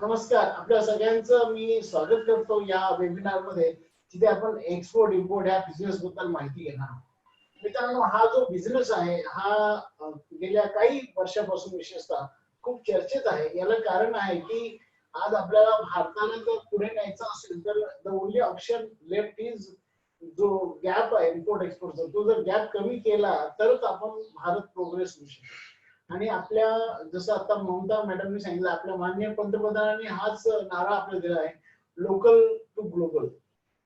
नमस्कार, आपल्या सगळ्यांचं मी स्वागत करतो या वेबिनार मध्ये, जिथे आपण एक्सपोर्ट इम्पोर्ट या बिझनेस बद्दल माहिती घेणार आहोत. मित्रांनो, हा जो बिझनेस आहे हा गेल्या काही वर्षापासून विशेषतः खूप चर्चेत आहे. याला कारण आहे की आज आपल्याला भारताला जर पुढे न्यायचं असेल तर the only option left is जो गॅप आहे इम्पोर्ट एक्सपोर्टचा, तो जर गॅप कमी केला तरच आपण भारत प्रोग्रेस होऊ शकतो. आणि आपल्या जसं आता ममता मॅडमनी सांगितलं, आपल्या माननीय पंतप्रधानांनी हाच नारा आपल्याला दिला आहे, लोकल टू ग्लोबल,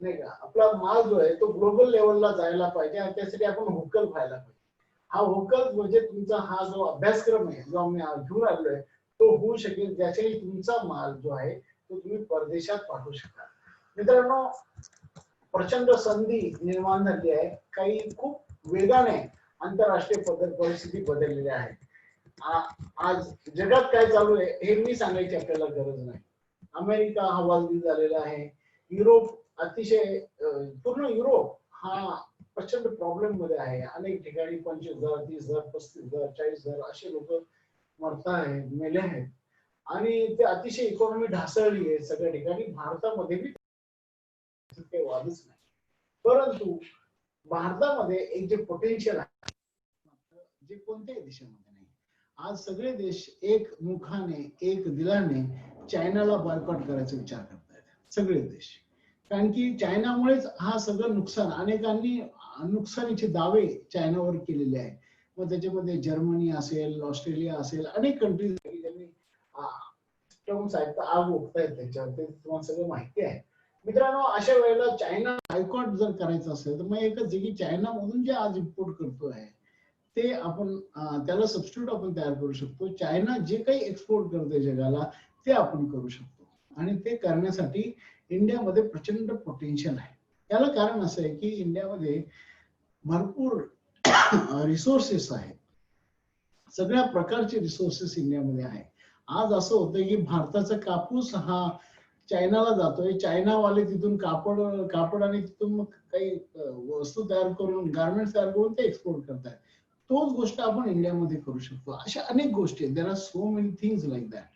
नाही का. आपला माल जो आहे तो ग्लोबल लेवलला जायला पाहिजे आणि त्यासाठी आपण व्होकल व्हायला पाहिजे. हा व्होकल म्हणजे तुमचा हा जो अभ्यासक्रम आहे जो आम्ही घेऊन आलोय तो होऊ शकेल, ज्याच्याने तुमचा माल जो आहे तो तुम्ही परदेशात पाठवू शकाल. मित्रांनो, प्रचंड संधी निर्माण झाली आहे. काही खूप वेगाने आंतरराष्ट्रीय परिस्थिती बदललेली आहे. आज जगात काय चालू आहे हे मी सांगायची आपल्याला गरज नाही. अमेरिका हवालदिल झालेला आहे. युरोप अतिशय पूर्ण युरोप हा प्रचंड प्रॉब्लेम मध्ये आहे. अनेक ठिकाणी 25,000, 30,000, 35,000, 40,000 असे लोक मरता आहेत, मेले आहेत आणि ते अतिशय इकॉनॉमी ढासळली आहे सगळ्या ठिकाणी. भारतामध्ये बी काही वादच नाही. परंतु भारतामध्ये एक जे पोटेन्शियल आहे जे कोणत्याही देशामध्ये नाही. आज सगळे देश एक मुखाने एक दिलाने चायनाला बॉयकॉट करायचा विचार करतायत, सगळे देश. कारण की चायनामुळेच हा सगळं नुकसान, अनेकांनी नुकसानीचे दावे चायनावर केलेले आहेत. मग त्याच्यामध्ये जर्मनी असेल, ऑस्ट्रेलिया असेल, अनेक कंट्रीज ज्यांनी टर्म्स आहेत आग ओकतायत त्याच्यावर, ते तुम्हाला सगळं माहिती आहे. मित्रांनो, अशा वेळेला चायना बायकॉट जर करायचं असेल तर मग एकच आहे की चायना मधून जे आज इम्पोर्ट करतोय ते आपण त्याला सबस्टिट्यूट आपण तयार करू शकतो. चायना जे काही एक्सपोर्ट करते जगाला ते आपण करू शकतो आणि ते करण्यासाठी इंडियामध्ये प्रचंड पोटेन्शियल आहे. त्याला कारण असं आहे की इंडियामध्ये भरपूर रिसोर्सेस आहेत, सगळ्या प्रकारचे रिसोर्सेस इंडियामध्ये आहे. आज असं होतं की भारताचा कापूस हा चायनाला जातोय, चायनावाले तिथून कापड आणि तिथून मग काही वस्तू तयार करून, गार्मेंट्स तयार करून ते एक्सपोर्ट करतात. तोच गोष्ट आपण इंडियामध्ये करू शकतो. अशा अनेक गोष्टी आहेत. There are so many things like that.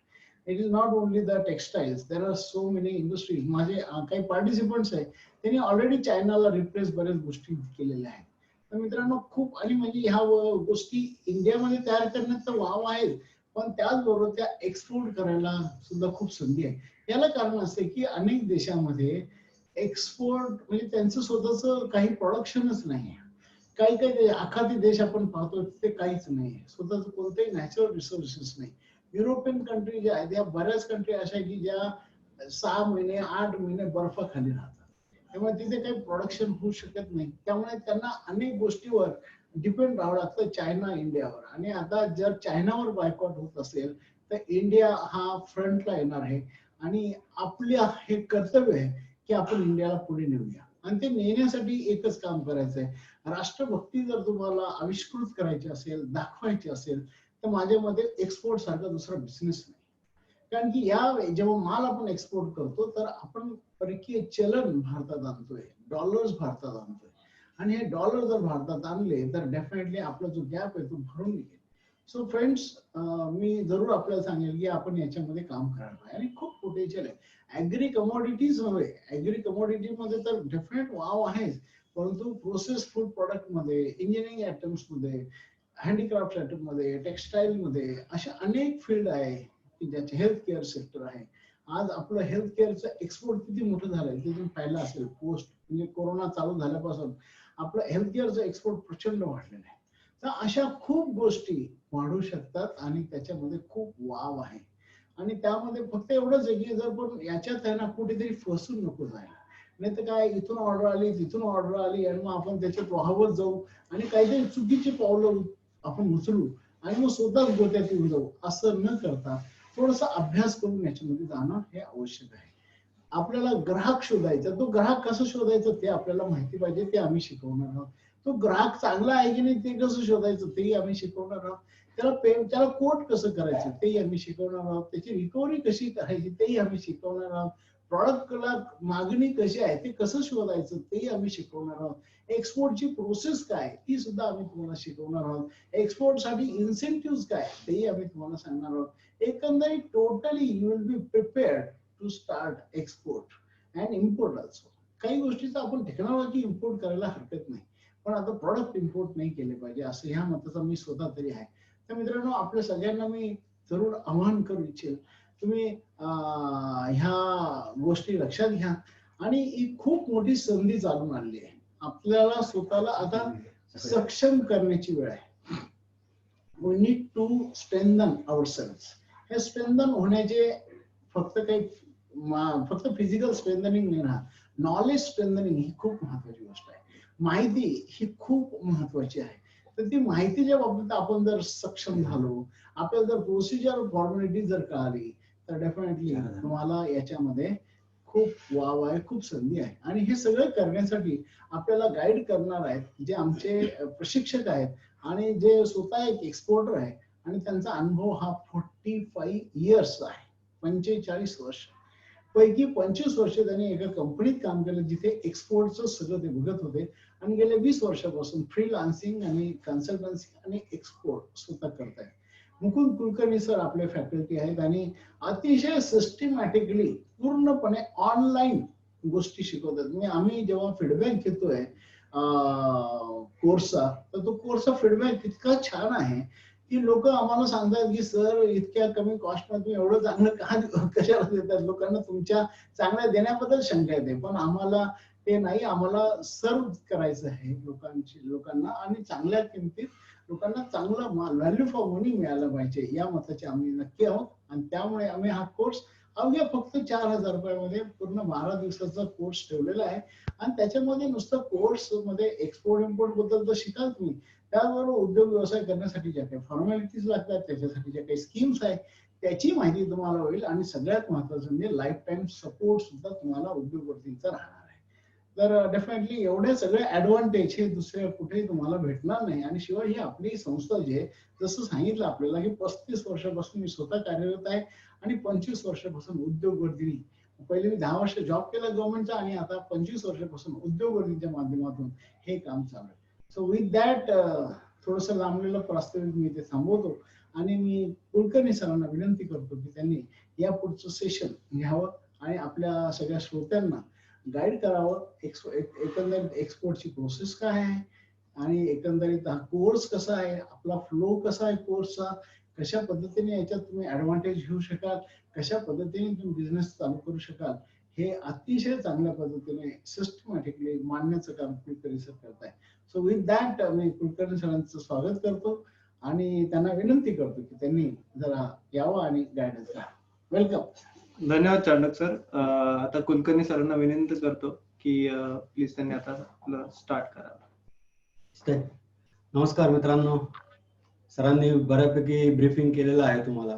It is not only the textiles, there are so many industries. माझे काही पार्टिसिपंट्स आहेत त्यांनी ऑलरेडी चायनाला रिप्लेस बऱ्याच गोष्टी केलेल्या आहेत. तर मित्रांनो, खूप आणि म्हणजे ह्या गोष्टी इंडियामध्ये तयार करण्यात तर वाव आहे, पण त्याचबरोबर त्या एक्सपोर्ट करायला सुद्धा खूप संधी आहे. याला कारण असं की अनेक देशामध्ये एक्सपोर्ट म्हणजे त्यांचं स्वतःच काही प्रोडक्शनच नाही आहे. काही काही आखाती देश आपण पाहतो ते काहीच नाही, स्वतःच कोणतेही नॅचरल रिसोर्सेस नाही. युरोपियन कंट्री ज्या आहेत, या बऱ्याच कंट्री अशा की ज्या 6 महिने 8 महिने बर्फाखाली राहतात, त्यामुळे तिथे काही प्रोडक्शन होऊ शकत नाही. त्यामुळे त्यांना अनेक गोष्टीवर डिपेंड राहावं लागतं, चायना इंडियावर. आणि आता जर चायनावर बायकॉट होत असेल तर इंडिया हा फ्रंटला येणार आहे आणि आपलं हे कर्तव्य आहे की आपण इंडियाला पुढे नेऊया. आणि ते नेण्यासाठी एकच काम करायचं आहे, राष्ट्रभक्ती जर तुम्हाला आविष्कृत करायची असेल, दाखवायची असेल, तर माझ्या मध्ये एक्सपोर्ट सारखा दुसरा बिझनेस नाही. कारण की या जेव्हा माल आपण एक्सपोर्ट करतो तर आपण परकीय चलन भारतात आणतोय, डॉलर्स भारतात आणतोय. आणि हे डॉलर जर भारतात आणले तर डेफिनेटली आपला जो गॅप आहे तो भरून निघेल. सो फ्रेंड्स, मी जरूर आपल्याला सांगेल की आपण याच्यामध्ये काम करायला पाहिजे आणि खूप पोटेन्शियल आहे. ऍग्री कमोडिटीज मध्ये, ऍग्री कमोडिटी मध्ये तर डेफिनेट वाव आहे, परंतु प्रोसेस फूड प्रोडक्ट मध्ये, इंजिनिअरिंग आयटम्स मध्ये, हँडीक्राफ्ट आयटम मध्ये, टेक्सटाईल मध्ये अशा अनेक फील्ड आहे की ज्याचे हेल्थ केअर सेक्टर आहे. आज आपलं हेल्थ केअरचं एक्सपोर्ट किती मोठं झालंय ते तुम्ही पाहिलं असेल. पोस्ट म्हणजे कोरोना चालू झाल्यापासून आपलं हेल्थ केअरचं एक्सपोर्ट प्रचंड वाढलेलं आहे. तर अशा खूप गोष्टी वाढू शकतात आणि त्याच्यामध्ये खूप वाव आहे. आणि त्यामध्ये फक्त एवढंच आहे की जर पण याच्यात आहे ना कुठेतरी फसून नको जायला. नाही तर काय, इथून ऑर्डर आली तिथून ऑर्डर आली आणि मग आपण त्याच्यात वाहवत जाऊ आणि काहीतरी चुकीची पावलं आपण उचलू आणि मग स्वतःच गोत्यात येऊन जाऊ. असं न करता थोडासा अभ्यास करून याच्यामध्ये जाणं हे आवश्यक आहे. आपल्याला ग्राहक शोधायचा, तो ग्राहक कसं शोधायचं ते आपल्याला माहिती पाहिजे, ते आम्ही शिकवणार आहोत. तो ग्राहक चांगला आहे की नाही ते कसं शोधायचं तेही आम्ही शिकवणार आहोत. त्याला कोट कसं करायचं तेही आम्ही शिकवणार आहोत. त्याची रिकव्हरी कशी करायची तेही आम्ही शिकवणार आहोत. प्रॉडक्टला मागणी कशी आहे ते कसं शोधायचं ते आम्ही शिकवणार आहोत. एक्सपोर्टची प्रोसेस काय ती सुद्धा आम्ही तुम्हाला शिकवणार आहोत. एक्सपोर्ट साठी इन्सेंटिव्ह काय तेही आम्ही तुम्हाला सांगणार आहोत. एकंदरीत totally you will be prepared to start export and import also. काही गोष्टीचा आपण टेक्नॉलॉजी इम्पोर्ट करायला हरकत नाही, पण आता प्रॉडक्ट इम्पोर्ट नाही केले पाहिजे असं ह्या मताचा मी स्वतः तरी आहे. तर मित्रांनो, आपल्या सगळ्यांना मी जरूर आवाहन करू इच्छेल, तुम्ही ह्या गोष्टी लक्षात घ्या. आणि ही खूप मोठी संधी चालून आणली आहे. आपल्याला स्वतःला आता सक्षम करण्याची वेळ आहे. We need to strengthen ourselves. हे स्ट्रेंथन होण्याचे फक्त फिजिकल स्ट्रेंथनिंग नाही ना, नॉलेज स्ट्रेंथनिंग ही खूप महत्वाची गोष्ट आहे. माहिती ही खूप महत्वाची आहे. तर ती माहितीच्या बाबतीत आपण जर सक्षम झालो, आपल्याला जर प्रोसिजर फॉर्मॅलिटी जर कळाली, तर डेफिनेटली तुम्हाला याच्यामध्ये खूप वाव आहे, खूप संधी आहे. आणि हे सगळं करण्यासाठी आपल्याला गाईड करणार आहेत जे आमचे प्रशिक्षक आहेत आणि जे स्वतः एक एक्सपोर्टर आहे आणि त्यांचा अनुभव हा 45 इयर्स आहे. 45 वर्ष पैकी 25 वर्ष त्यांनी एका कंपनीत काम केलं जिथे एक्सपोर्टचं सगळं ते बघत होते आणि गेल्या 20 वर्षापासून फ्रीलान्सिंग आणि कन्सल्टन्सी आणि एक्सपोर्ट स्वतः करतायत. मुकुंद कुलकर्णी सर आपले फॅकल्टी आहेत आणि अतिशय सिस्टमॅटिकली पूर्णपणे ऑनलाईन गोष्टी शिकवतात. म्हणजे आम्ही जेव्हा फीडबॅक घेतोय कोर्सचा, तर तो कोर्सचा फीडबॅक इतका छान आहे की लोक आम्हाला सांगतात की सर इतक्या कमी कॉस्ट मध्ये तुम्ही एवढं चांगलं कशाला देतात. लोकांना तुमच्या चांगल्या देण्याबद्दल शंका येते, पण आम्हाला ते नाही, आम्हाला सर्व करायचं आहे लोकांना आणि चांगल्या किमतीत लोकांना चांगला व्हॅल्यू फॉर मनी मिळायला पाहिजे या मताचे आम्ही नक्की आहोत. आणि त्यामुळे आम्ही हा कोर्स अवघ्या फक्त 4,000 रुपयामध्ये पूर्ण 12 दिवसाचा कोर्स ठेवलेला आहे. आणि त्याच्यामध्ये नुसतं कोर्स मध्ये एक्सपोर्ट इम्पोर्ट बद्दल तर शिकाल तुम्ही, त्याचबरोबर उद्योग व्यवसाय करण्यासाठी ज्या काही फॉर्मॅलिटीज लागतात, त्याच्यासाठी ज्या काही स्कीम्स आहेत त्याची माहिती तुम्हाला होईल. आणि सगळ्यात महत्वाचं म्हणजे लाईफ टाइम सपोर्ट सुद्धा तुम्हाला उद्योगपतींचा राहणार आहे. तर डेफिनेटली एवढे सगळे ऍडव्हान्टेज हे दुसऱ्या कुठेही तुम्हाला भेटणार नाही. आणि शिवाय ही आपली संस्था जी आहे, जसं सांगितलं आपल्याला की 35 वर्षापासून मी स्वतः कार्यरत आहे आणि 25 वर्षापासून उद्योगवर्धिनी, पहिले मी 10 वर्ष जॉब केला गव्हर्नमेंटचा आणि आता 25 वर्षापासून उद्योगवर्धीच्या माध्यमातून हे काम चालू आहे. सो विथ दॅट थोडस लांबलेलं प्रास्ताविक मी ते थांबवतो आणि मी कुलकर्णी सरांना विनंती करतो की त्यांनी या पुढचं सेशन घ्यावं आणि आपल्या सगळ्या श्रोत्यांना गाईड करावं. एकंदरीत एक्सपोर्टची प्रोसेस काय आहे आणि एकंदरीत हा कोर्स कसा आहे, आपला फ्लो कसा आहे कोर्सचा, कशा पद्धतीने याच्यात तुम्ही ऍडव्हान्टेज घेऊ शकाल, कशा पद्धतीने तुम्ही बिझनेस चालू करू शकाल, हे अतिशय चांगल्या पद्धतीने सिस्टमॅटिकली मांडण्याचं काम कुलकर्णी सर करताय. सो विथ दॅट मी कुलकर्णी सरांचं स्वागत करतो आणि त्यांना विनंती करतो की त्यांनी जरा यावं आणि गायडन्स द्यावं. वेलकम. धन्यवाद चांडक सर. आता कुलकर्णी सरांना विनंती करतो की प्लीज त्यांनी आता स्टार्ट करावं. नमस्कार मित्रांनो, सरांनी बऱ्यापैकी ब्रीफिंग केलेलं आहे तुम्हाला,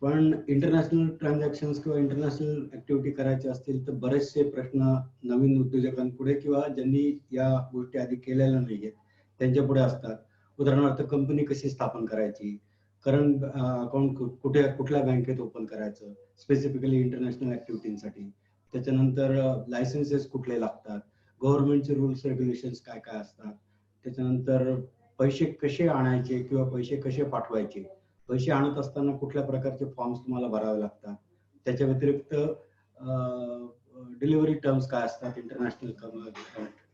पण इंटरनॅशनल ट्रान्झॅक्शन्स किंवा इंटरनॅशनल ऍक्टिव्हिटी करायचे असतील तर बरेचसे प्रश्न नवीन उद्योजकांपुढे किंवा ज्यांनी या गोष्टी आधी केलेल्या नाहीयेत त्यांच्या पुढे असतात. उदाहरणार्थ कंपनी कशी स्थापन करायची, करंट अकाउंट कुठल्या बँकेत ओपन करायचं स्पेसिफिकली इंटरनॅशनल ऍक्टिव्हिटीसाठी, त्याच्यानंतर लायसन्सेस कुठले लागतात, गव्हर्नमेंटचे रूल्स रेग्युलेशन्स काय काय असतात, त्याच्यानंतर पैसे कसे आणायचे किंवा पैसे कसे पाठवायचे, पैसे आणत असताना कुठल्या प्रकारचे फॉर्म्स तुम्हाला भरावे लागतात, त्याच्या व्यतिरिक्त डिलिव्हरी टर्म्स काय असतात इंटरनॅशनल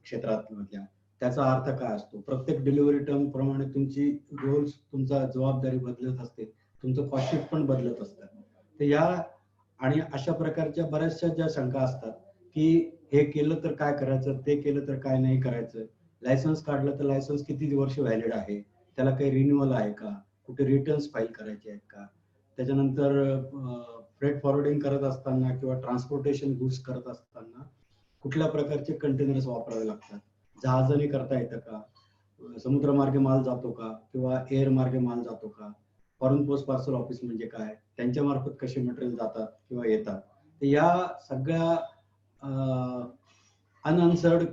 क्षेत्रात मधल्या, त्याचा अर्थ काय असतो, प्रत्येक डिलिव्हरी टर्म प्रमाणे तुमची रोल्स तुमचा जबाबदारी बदलत असते, तुमचं कॉस्टिंग पण बदलत असतं. तर या आणि अशा प्रकारच्या बऱ्याचशा ज्या शंका असतात की हे केलं तर काय करायचं, ते केलं तर काय नाही करायचं, लायसन्स काढलं तर लायसन्स किती वर्ष व्हॅलिड आहे, त्याला काही रिन्युअल आहे का, कुठे रिटर्न्स फाईल करायचे आहेत का, त्याच्यानंतर फ्रेट फॉरवर्डिंग करत असताना किंवा ट्रान्सपोर्टेशन गुड्स करत असताना कुठल्या प्रकारचे कंटेनर्स वापरावे लागतात, जहाजाने करता येतं का, समुद्रमार्गे माल जातो का किंवा एअर मार्गे माल जातो का, फॉरेन पोस्ट पार्सल ऑफिस म्हणजे काय, त्यांच्या मार्फत कसे मटेरियल जातात किंवा येतात. तर या सगळ्या अनआन्सर्ड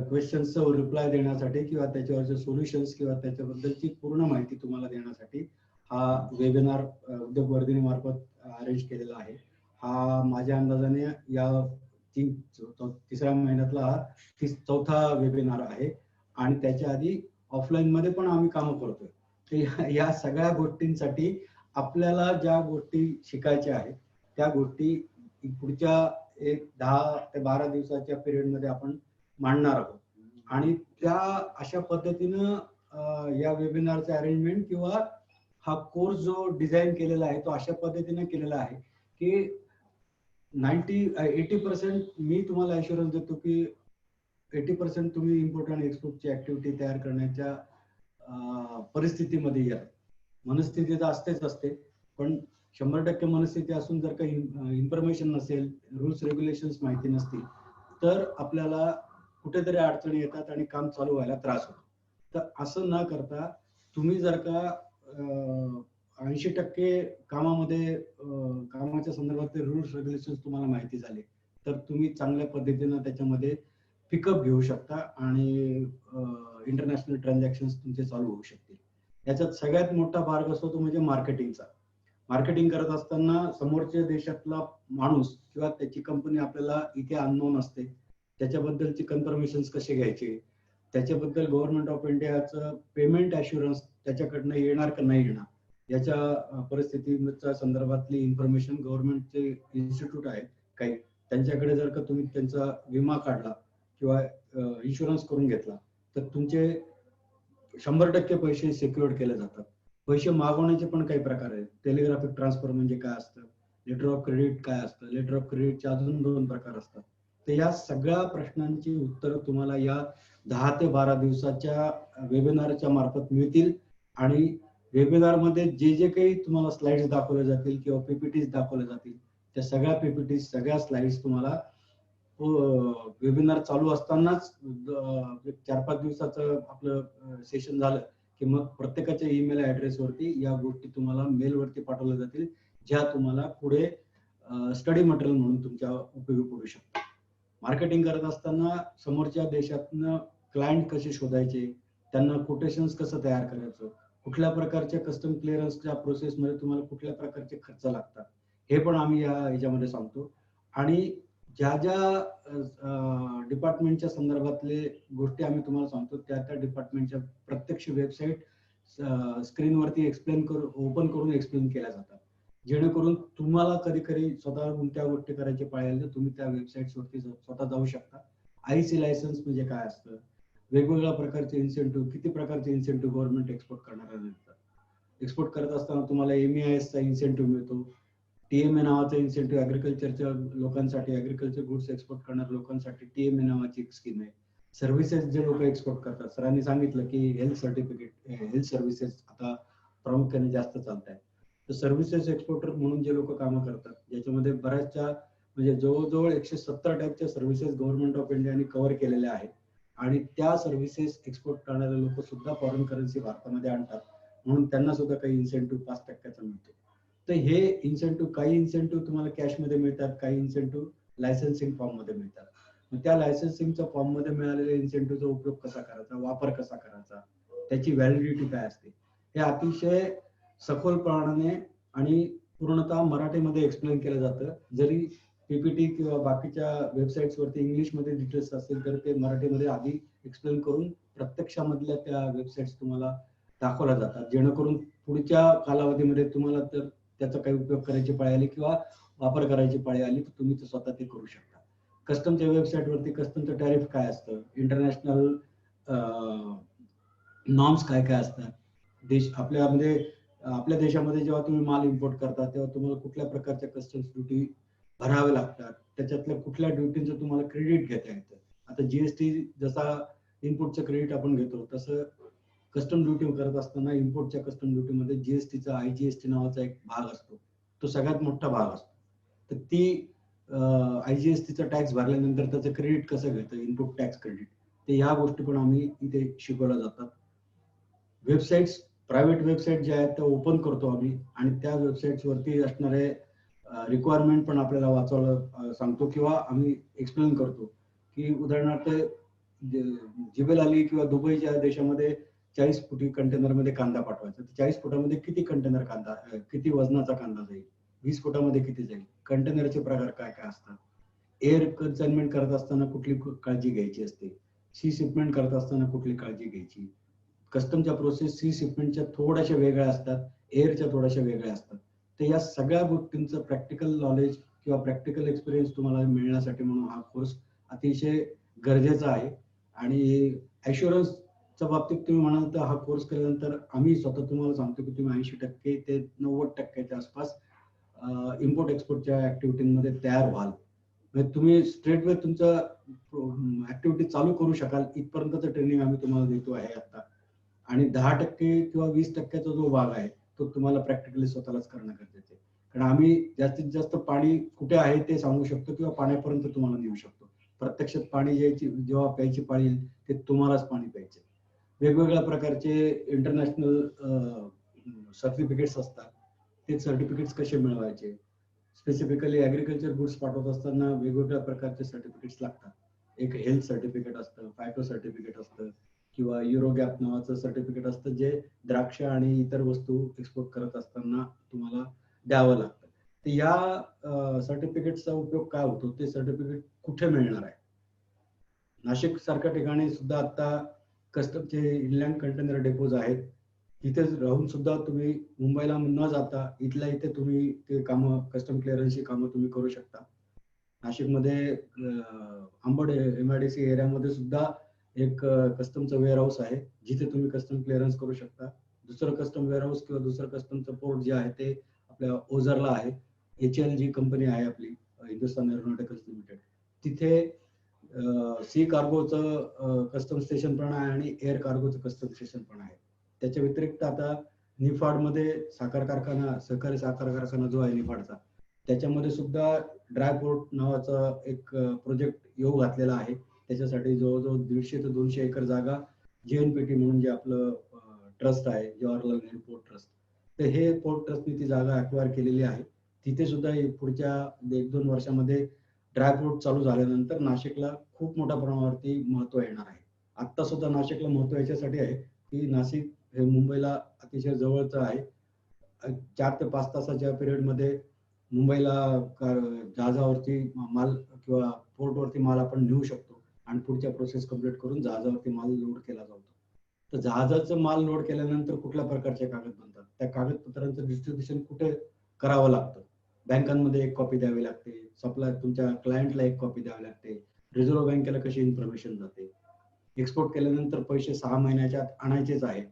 क्वेश्चन्सचं रिप्लाय देण्यासाठी किंवा त्याच्यावरचे सोल्युशन्स किंवा त्याच्याबद्दलची पूर्ण माहिती तुम्हाला देण्यासाठी हा वेबिनार उद्योगवर्धिनी मार्फत अरेंज केलेला आहे. हा माझ्या अंदाजाने या तिसऱ्या महिन्यातला हा चौथा वेबिनार आहे आणि त्याच्या आधी ऑफलाईन मध्ये पण आम्ही कामं करतोय. तर या सगळ्या गोष्टींसाठी आपल्याला ज्या गोष्टी शिकायच्या आहेत त्या गोष्टी पुढच्या एक 10 ते 12 दिवसाच्या पिरियड मध्ये आपण मांडणार आहोत आणि त्या अशा पद्धतीनं या वेबिनारचे अरेंजमेंट किंवा हा कोर्स जो डिझाईन केलेला आहे तो अशा पद्धतीने केलेला आहे की 80% मी तुम्हाला अश्युरन्स देतो की 80% तुम्ही इम्पोर्ट आणि एक्सपोर्टची ऍक्टिव्हिटी तयार करण्याच्या परिस्थितीमध्ये या. मनस्थिती तर असते पण 100% मनस्थिती असून जर काही इन्फॉर्मेशन नसेल, रूल्स रेग्युलेशन्स माहिती नसतील तर आपल्याला कुठेतरी अडचणी येतात आणि काम चालू व्हायला त्रास होतो. तर असं न करता तुम्ही जर का 80% कामामध्ये कामाच्या संदर्भातले रूल्स रेग्युलेशन्स तुम्हाला माहिती झाले तर तुम्ही चांगल्या पद्धतीनं त्याच्यामध्ये पिकअप घेऊ शकता आणि इंटरनॅशनल ट्रान्झॅक्शन्स तुमचे चालू होऊ शकतील. याच्यात सगळ्यात मोठा भाग असतो तो म्हणजे मार्केटिंगचा. मार्केटिंग करत असताना समोरच्या देशातला माणूस किंवा त्याची कंपनी आपल्याला इथे अननोन असते, त्याच्याबद्दलची कन्फर्मेशन्स कसे घ्यायचे, त्याच्याबद्दल गव्हर्नमेंट ऑफ इंडियाचं पेमेंट अश्युरन्स त्याच्याकडनं येणार का नाही येणार याच्या परिस्थितीच्या संदर्भातली इन्फॉर्मेशन गव्हर्नमेंटचे इन्स्टिट्यूट आहेत काही, त्यांच्याकडे जर का तुम्ही त्यांचा विमा काढला किंवा इन्शुरन्स करून घेतला तर तुमचे 100% पैसे सिक्युअर्ड केले जातात. पैसे मागवण्याचे पण काही प्रकार आहेत. टेलिग्राफिक ट्रान्सफर म्हणजे काय असतं, लेटर ऑफ क्रेडिट काय असतं, लेटर ऑफ क्रेडिटचे अजून 2 प्रकार असतात. तर या सगळ्या प्रश्नांची उत्तरं तुम्हाला या 10 ते 12 दिवसाच्या वेबिनारच्या मार्फत मिळतील आणि वेबिनार मध्ये जे काही तुम्हाला स्लाइड्स दाखवले जातील किंवा पीपीटीज दाखवले जातील त्या सगळ्या पीपीटीज सगळ्या स्लाइड्स तुम्हाला वेबिनार चालू असतानाच 4-5 दिवसाचं आपलं सेशन झालं की मग प्रत्येकाच्या ईमेल ऍड्रेस वरती या गोष्टी तुम्हाला मेल वरती पाठवल्या जातील ज्या तुम्हाला पुढे स्टडी मटेरियल म्हणून तुमच्या उपयोगी पडू शकतात. मार्केटिंग करत असताना समोरच्या देशातनं क्लायंट कसे शोधायचे, त्यांना कोटेशन्स कसं तयार करायचं, कुठल्या प्रकारच्या कस्टम क्लिअरन्सच्या प्रोसेसमध्ये तुम्हाला कुठल्या प्रकारचे खर्च लागतात हे पण आम्ही याच्यामध्ये सांगतो. आणि ज्या डिपार्टमेंटच्या संदर्भातले गोष्टी आम्ही तुम्हाला सांगतो त्या डिपार्टमेंटच्या प्रत्यक्ष वेबसाईट स्क्रीनवरती ओपन करून एक्सप्लेन केल्या जातात, जेणेकरून तुम्हाला कधी स्वतःहून त्या गोष्टी करायची पाळली तर तुम्ही त्या वेबसाईट्सवरती स्वतः जाऊ शकता. आयसी लायसन्स म्हणजे काय असतं, वेगवेगळ्या प्रकारचे इन्सेंटिव्ह, किती प्रकारचे इन्सेंटिव्ह गव्हर्नमेंट एक्सपोर्ट करणाऱ्या मिळतात. एक्सपोर्ट करत असताना तुम्हाला MEIS चा इन्सेंटिव्ह मिळतो, TMA नावाचा इन्सेंटिव्ह ऍग्रिकल्चरच्या लोकांसाठी, ऍग्रिकल्चर गुड्स एक्सपोर्ट करणाऱ्या लोकांसाठी TMA नावाची एक स्कीम आहे. सर्व्हिसेस जे लोक एक्सपोर्ट करतात, सरांनी सांगितलं की हेल्थ सर्व्हिसेस आता प्रामुख्याने जास्त चालत आहेत. तर सर्व्हिसेस एक्सपोर्टर म्हणून जे लोक कामं करतात ज्याच्यामध्ये बऱ्याचशा म्हणजे जवळजवळ 170 टाईपच्या सर्व्हिसेस गव्हर्नमेंट ऑफ इंडियाने कव्हर केलेल्या आहेत आणि त्या सर्व्हिसेस एक्सपोर्ट करणारे लोक सुद्धा फॉरेन करन्सी भारतामध्ये आणतात म्हणून त्यांना सुद्धा काही इन्सेंटिव्ह 5% मिळतो. तर हे इन्सेंटिव्ह, काही इन्सेंटिव्ह तुम्हाला कॅशमध्ये मिळतात, काही इन्सेंटिव्ह लायसन्सिंग फॉर्म मध्ये मिळतात. मग त्या लायसन्सिंगच्या फॉर्म मध्ये मिळालेल्या इन्सेंटिव्हचा उपयोग कसा करायचा, वापर कसा करायचा, त्याची व्हॅलिडिटी काय असते हे अतिशय सखोलपणाने आणि पूर्णतः मराठीमध्ये एक्सप्लेन केलं जातं. जरी पीपीटी किंवा बाकीच्या वेबसाईट्स वरती इंग्लिशमध्ये डिटेल्स असतील तर ते मराठीमध्ये आधी एक्सप्लेन करून प्रत्यक्षामधल्या त्या वेबसाईट्स तुम्हाला दाखवल्या जातात, जेणेकरून पुढच्या कालावधीमध्ये तुम्हाला तर त्याचा काही उपयोग करायची पाळी आली किंवा वापर करायची पाळी आली तर तुम्ही ते स्वतः ते करू शकता. कस्टमच्या वेबसाईट वरती कस्टमचं टॅरिफ काय असतं, इंटरनॅशनल नॉर्म्स काय काय असतात, आपल्या देशामध्ये जेव्हा तुम्ही माल इम्पोर्ट करता तेव्हा तुम्हाला कुठल्या प्रकारच्या कस्टम्स ड्युटी भरावे लागतात, त्याच्यातल्या कुठल्या ड्युटीचं तुम्हाला क्रेडिट घेता येतं. आता जीएसटी जसा इनपुटचं क्रेडिट आपण घेतो तसं कस्टम ड्युटी करत असताना इम्पोर्टच्या कस्टम ड्युटीमध्ये जीएसटीचा IGST नावाचा एक भाग असतो, तो सगळ्यात मोठा भाग असतो. तर ती IGSTचा टॅक्स भरल्यानंतर त्याचं क्रेडिट कसं घेतं, इनपुट टॅक्स क्रेडिट, ते ह्या गोष्टी पण आम्ही इथे शिकवल्या जातात. वेबसाईट्स, प्रायव्हेट वेबसाईट ज्या आहेत त्या ओपन करतो आम्ही आणि त्या वेबसाईट्स वरती असणारे रिक्वायरमेंट पण आपल्याला वाचायला सांगतो किंवा आम्ही एक्सप्लेन करतो की उदाहरणार्थ जिबेल अली किंवा दुबईच्या देशामध्ये 40 फुटी कंटेनर मध्ये कांदा पाठवायचा, 40 फुटामध्ये किती कंटेनर कांदा, किती वजनाचा कांदा जाईल, 20 फुटामध्ये किती जाईल, कंटेनरचे प्रकार काय काय असतात, एअर कन्साइनमेंट करत असताना कुठली काळजी घ्यायची असते, सी शिपमेंट करत असताना कुठली काळजी घ्यायची. कस्टमच्या प्रोसेस सी शिपमेंटच्या थोड्याशा वेगळ्या असतात, एअरच्या थोड्याशा वेगळ्या असतात. तर या सगळ्या गोष्टींचं प्रॅक्टिकल नॉलेज किंवा प्रॅक्टिकल एक्सपिरियन्स तुम्हाला मिळण्यासाठी म्हणून हा कोर्स अतिशय गरजेचा आहे. आणि ॲश्युरन्सच्या बाबतीत तुम्ही म्हणाल तर हा कोर्स केल्यानंतर आम्ही स्वतः तुम्हाला सांगतो की तुम्ही 80% ते 90% आसपास इम्पोर्ट एक्सपोर्टच्या ऍक्टिव्हिटीमध्ये तयार व्हाल. म्हणजे तुम्ही स्ट्रेटवे तुमचं ऍक्टिव्हिटी चालू करू शकाल इथपर्यंतचं ट्रेनिंग आम्ही तुम्हाला देतो आहे आता. आणि 10% किंवा 20%चा जो भाग आहे तो तुम्हाला प्रॅक्टिकली स्वतःलाच करणं गरजेचं आहे. कारण आम्ही जास्तीत जास्त पाणी कुठे आहे ते सांगू शकतो किंवा पाण्यापर्यंत तुम्हाला नेऊ शकतो. प्रत्यक्षात पाणी जेव्हा प्यायची पाळी येईल ते तुम्हालाच पाणी प्यायचे. वेगवेगळ्या प्रकारचे इंटरनॅशनल सर्टिफिकेट्स असतात, ते सर्टिफिकेट्स कसे मिळवायचे, स्पेसिफिकली ऍग्रिकल्चर गुड्स पाठवत असताना वेगवेगळ्या प्रकारचे सर्टिफिकेट्स लागतात. एक हेल्थ सर्टिफिकेट असतं, फायटो सर्टिफिकेट असतं किंवा युरोगॅप नावाचं सर्टिफिकेट असतं जे द्राक्ष आणि इतर वस्तू एक्सपोर्ट करत असताना तुम्हाला द्यावं लागतं. तर या सर्टिफिकेटचा उपयोग काय होतो, ते सर्टिफिकेट कुठे मिळणार आहे. नाशिक सारख्या ठिकाणी सुद्धा आता कस्टमचे इनलँड कंटेनर डेपोज आहेत, तिथे राहून सुद्धा तुम्ही मुंबईला न जाता इथल्या इथे तुम्ही ते कामं, कस्टम क्लिअरन्सची कामं तुम्ही करू शकता. नाशिकमध्ये अंबड MIDC एरियामध्ये सुद्धा एक कस्टमचं वेअरहाऊस आहे जिथे तुम्ही कस्टम क्लिअरन्स करू शकता. दुसरं कस्टम वेअरहाऊस किंवा दुसरं कस्टमचं पोर्ट जे आहे ते आपल्या ओझरला आहे. HL जी कंपनी आहे आपली, हिंदुस्थान एरोनॉटिकल्स लिमिटेड, तिथे सी कार्गोचं कस्टम स्टेशन पण आहे आणि एअर कार्गोचं कस्टम स्टेशन पण आहे. त्याच्या व्यतिरिक्त आता निफाडमध्ये साखर कारखाना, सहकारी साखर कारखाना जो आहे निफाडचा, त्याच्यामध्ये सुद्धा ड्रायपोर्ट नावाचा एक प्रोजेक्ट येऊ घातलेला आहे. त्याच्यासाठी जवळजवळ 150 ते 200 एकर जागा JNPT म्हणून जे आपलं ट्रस्ट आहे, जवाहरलाल नेहरू पोर्ट ट्रस्ट, तर हे पोर्ट ट्रस्टने ती जागा अक्वायर केलेली आहे. तिथे सुद्धा पुढच्या 1-2 वर्षामध्ये ड्रायपोर्ट चालू झाल्यानंतर नाशिकला खूप मोठ्या प्रमाणावरती महत्व येणार आहे. आता सुद्धा नाशिकला महत्व याच्यासाठी आहे की नाशिक हे मुंबईला अतिशय जवळचं आहे. 4 ते 5 तासाच्या पिरियडमध्ये मुंबईला जहाजावरती माल किंवा पोर्टवरती माल आपण नेऊ शकतो आणि पुढच्या प्रोसेस कम्प्लीट करून जहाजावरती माल लोड केला जातो. तर जहाजाचं माल लोड केल्यानंतर कुठल्या प्रकारचे कागद बनतात, त्या कागदपत्रांचं डिस्ट्रीब्युशन कुठे करावं लागतं, बँकांमध्ये एक कॉपी द्यावी लागते, सप्लाय तुमच्या क्लायंटला एक कॉपी द्यावी लागते, रिझर्व्ह बँकेला कशी इन्फॉर्मेशन जाते, एक्सपोर्ट केल्यानंतर पैसे 6 महिन्याच्या आत आणायचेच आहे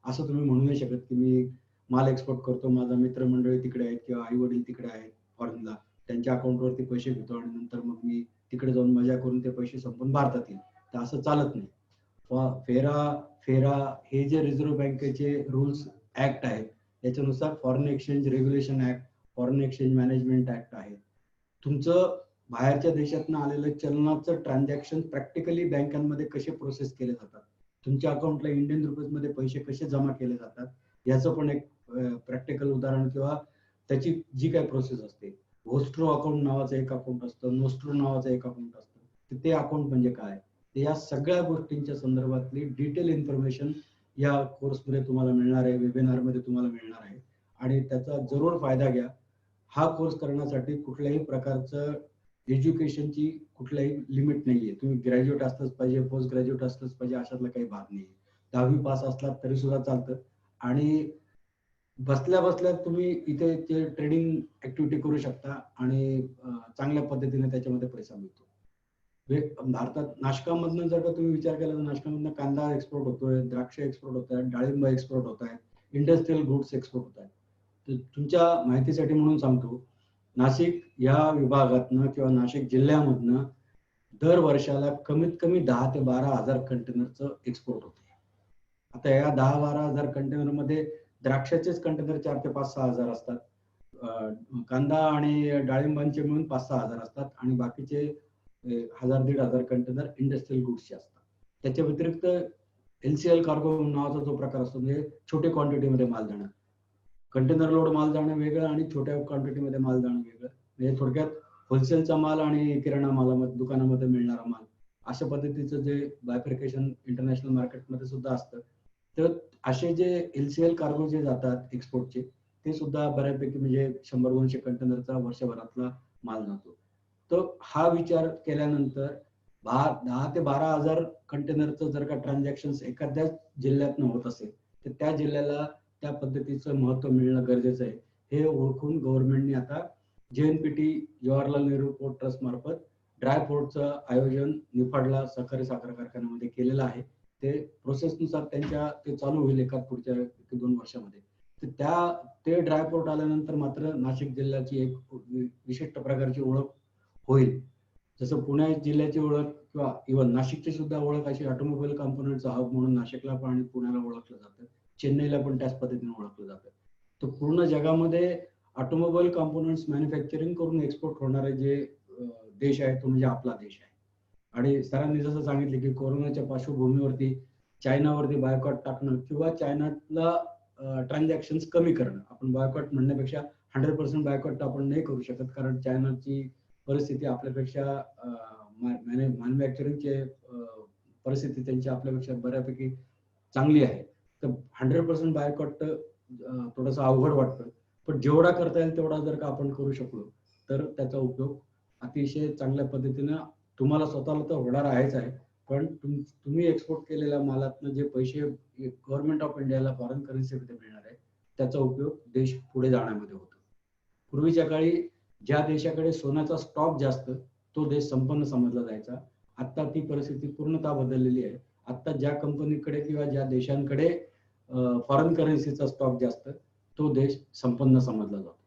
असं तुम्ही म्हणू नाही शकत की मी माल एक्सपोर्ट करतो, माझा मित्रमंडळी तिकडे आहेत किंवा आई वडील तिकडे आहेत फॉरेनला, त्यांच्या अकाउंटवरती पैसे घेतो आणि नंतर मग मी तिकडे जाऊन मजा करून ते पैसे संपून भारतात येईल. तर असं चालत नाही. फेरा हे जे रिझर्व्ह बँकेचे रूल्स ऍक्ट आहेत त्याच्यानुसार foreign exchange regulation act, foreign exchange management act आहे. तुमचं बाहेरच्या देशातून आलेलं चलनाचं ट्रान्झॅक्शन प्रॅक्टिकली बँकांमध्ये कसे प्रोसेस केले जातात, तुमच्या अकाउंटला इंडियन रुपीज मध्ये पैसे कसे जमा केले जातात, याचं पण एक प्रॅक्टिकल उदाहरण किंवा त्याची जी काही प्रोसेस असते. होस्ट्रो अकाउंट नावाचं एक अकाउंट असतं, नोस्ट्रो नावाचं एक अकाउंट असतं. तर ते अकाउंट म्हणजे काय, या सगळ्या गोष्टींच्या संदर्भातली डिटेल इन्फॉर्मेशन या कोर्समध्ये तुम्हाला मिळणार आहे, वेबिनार मध्ये तुम्हाला मिळणार आहे आणि त्याचा जरूर फायदा घ्या. हा कोर्स करण्यासाठी कुठल्याही प्रकारचं एज्युकेशनची कुठल्याही लिमिट नाहीये. तुम्ही ग्रॅज्युएट असलंच पाहिजे, पोस्ट ग्रॅज्युएट असलंच पाहिजे अशातला काही भाग नाहीये. 10वी पास असला तरी सुद्धा चालतं आणि बसल्या बसल्या तुम्ही इथे ते ट्रेडिंग ऍक्टिव्हिटी करू शकता आणि चांगल्या पद्धतीने त्याच्यामध्ये पैसा मिळतो. भारतात नाशकामधनं जर का तुम्ही विचार केला तर नाशकामधनं कांदा एक्सपोर्ट होतोय, द्राक्ष एक्सपोर्ट होत आहेत, डाळिंब एक्सपोर्ट होत आहेत, इंडस्ट्रियल गुड्स एक्सपोर्ट होत आहेत. तर तुमच्या माहितीसाठी म्हणून सांगतो, नाशिक या विभागातनं किंवा नाशिक जिल्ह्यामधनं दर वर्षाला कमीत कमी 10 ते 12 हजार कंटेनरचं एक्सपोर्ट होते. आता या 10-12 हजार कंटेनर मध्ये द्राक्षाचेच कंटेनर 4 ते 5-6 हजार असतात, कांदा आणि डाळिंबांचे मिळून 5-6 हजार असतात आणि बाकीचे 1000-1500 कंटेनर इंडस्ट्रियल गुड्सचे असतात. त्याच्या व्यतिरिक्त LCL कार्गो नावाचा जो प्रकार असतो म्हणजे छोटे क्वांटिटीमध्ये माल जाणं, कंटेनर लोड माल जाणं वेगळं आणि छोट्या क्वांटिटीमध्ये माल जाणं वेगळं. म्हणजे थोडक्यात होलसेलचा माल आणि किराणा मालामध्ये दुकानामध्ये मिळणारा माल अशा पद्धतीचं जे बायफर्केशन इंटरनॅशनल मार्केटमध्ये सुद्धा असतं. तर असे जे LCL कार्गो जे जातात एक्सपोर्टचे ते सुद्धा बऱ्यापैकी म्हणजे 100-200 कंटेनरचा वर्षभरातला माल जातो. तर हा विचार केल्यानंतर 10 ते 12,000 कंटेनरचं जर का ट्रान्झॅक्शन्स एखाद्या जिल्ह्यातनं होत असेल, तर त्या जिल्ह्याला त्या पद्धतीचं महत्त्व मिळणं गरजेचं आहे. हे ओळखून गव्हर्नमेंटने आता JNPT Jawaharlal Nehru port trust मार्फत ड्राय पोर्टचं आयोजन निफाडला सहकारी साखर कारखान्यामध्ये केलेलं आहे. ते प्रोसेसनुसार ते चालू होईल एका पुढच्या 1-2 वर्षामध्ये. तर ते ड्राय पोर्ट आल्यानंतर मात्र नाशिक जिल्ह्याची एक विशिष्ट प्रकारची ओळख होईल. जसं पुणे जिल्ह्याची ओळख किंवा इव्हन नाशिकची सुद्धा ओळख अशी ऑटोमोबाईल कंपोनंटचा हब म्हणून नाशिकला पण आणि पुण्याला ओळखलं जातं. चेन्नईला पण त्याच पद्धतीने ओळखलं जातं. तर पूर्ण जगामध्ये ऑटोमोबाईल कंपोनंट्स मॅन्युफॅक्चरिंग करून एक्सपोर्ट होणारे जे देश आहे तो म्हणजे आपला देश आहे. आणि सरांनी जसं सांगितलं की कोरोनाच्या पार्श्वभूमीवरती चायनावरती बायकॉट टाकणं किंवा चायनातला ट्रान्झॅक्शन्स कमी करणं, आपण बायकॉट म्हणण्यापेक्षा 100% बायकॉट आपण नाही करू शकत, कारण चायनाची परिस्थिती आपल्यापेक्षा मॅन्युफॅक्चरिंगचे परिस्थिती त्यांची आपल्यापेक्षा बऱ्यापैकी चांगली आहे. तर 100% बायकॉट थोडंसं अवघड वाटतं, पण जेवढा करता येईल तेवढा जर का आपण करू शकलो तर त्याचा उपयोग अतिशय चांगल्या पद्धतीनं तुम्हाला स्वतःला तर होणार आहेच आहे, पण तुम्ही एक्सपोर्ट केलेल्या मालातनं जे पैसे गव्हर्नमेंट ऑफ इंडियाला फॉरेन करन्सीमध्ये मिळणार आहे त्याचा उपयोग देश पुढे जाण्यामध्ये होतो. पूर्वीच्या काळी ज्या देशाकडे सोन्याचा स्टॉक जास्त तो देश संपन्न समजला जायचा. आता ती परिस्थिती पूर्णतः बदललेली आहे. आता ज्या कंपनीकडे किंवा ज्या देशांकडे फॉरेन करन्सीचा स्टॉक जास्त तो देश संपन्न समजला जातो.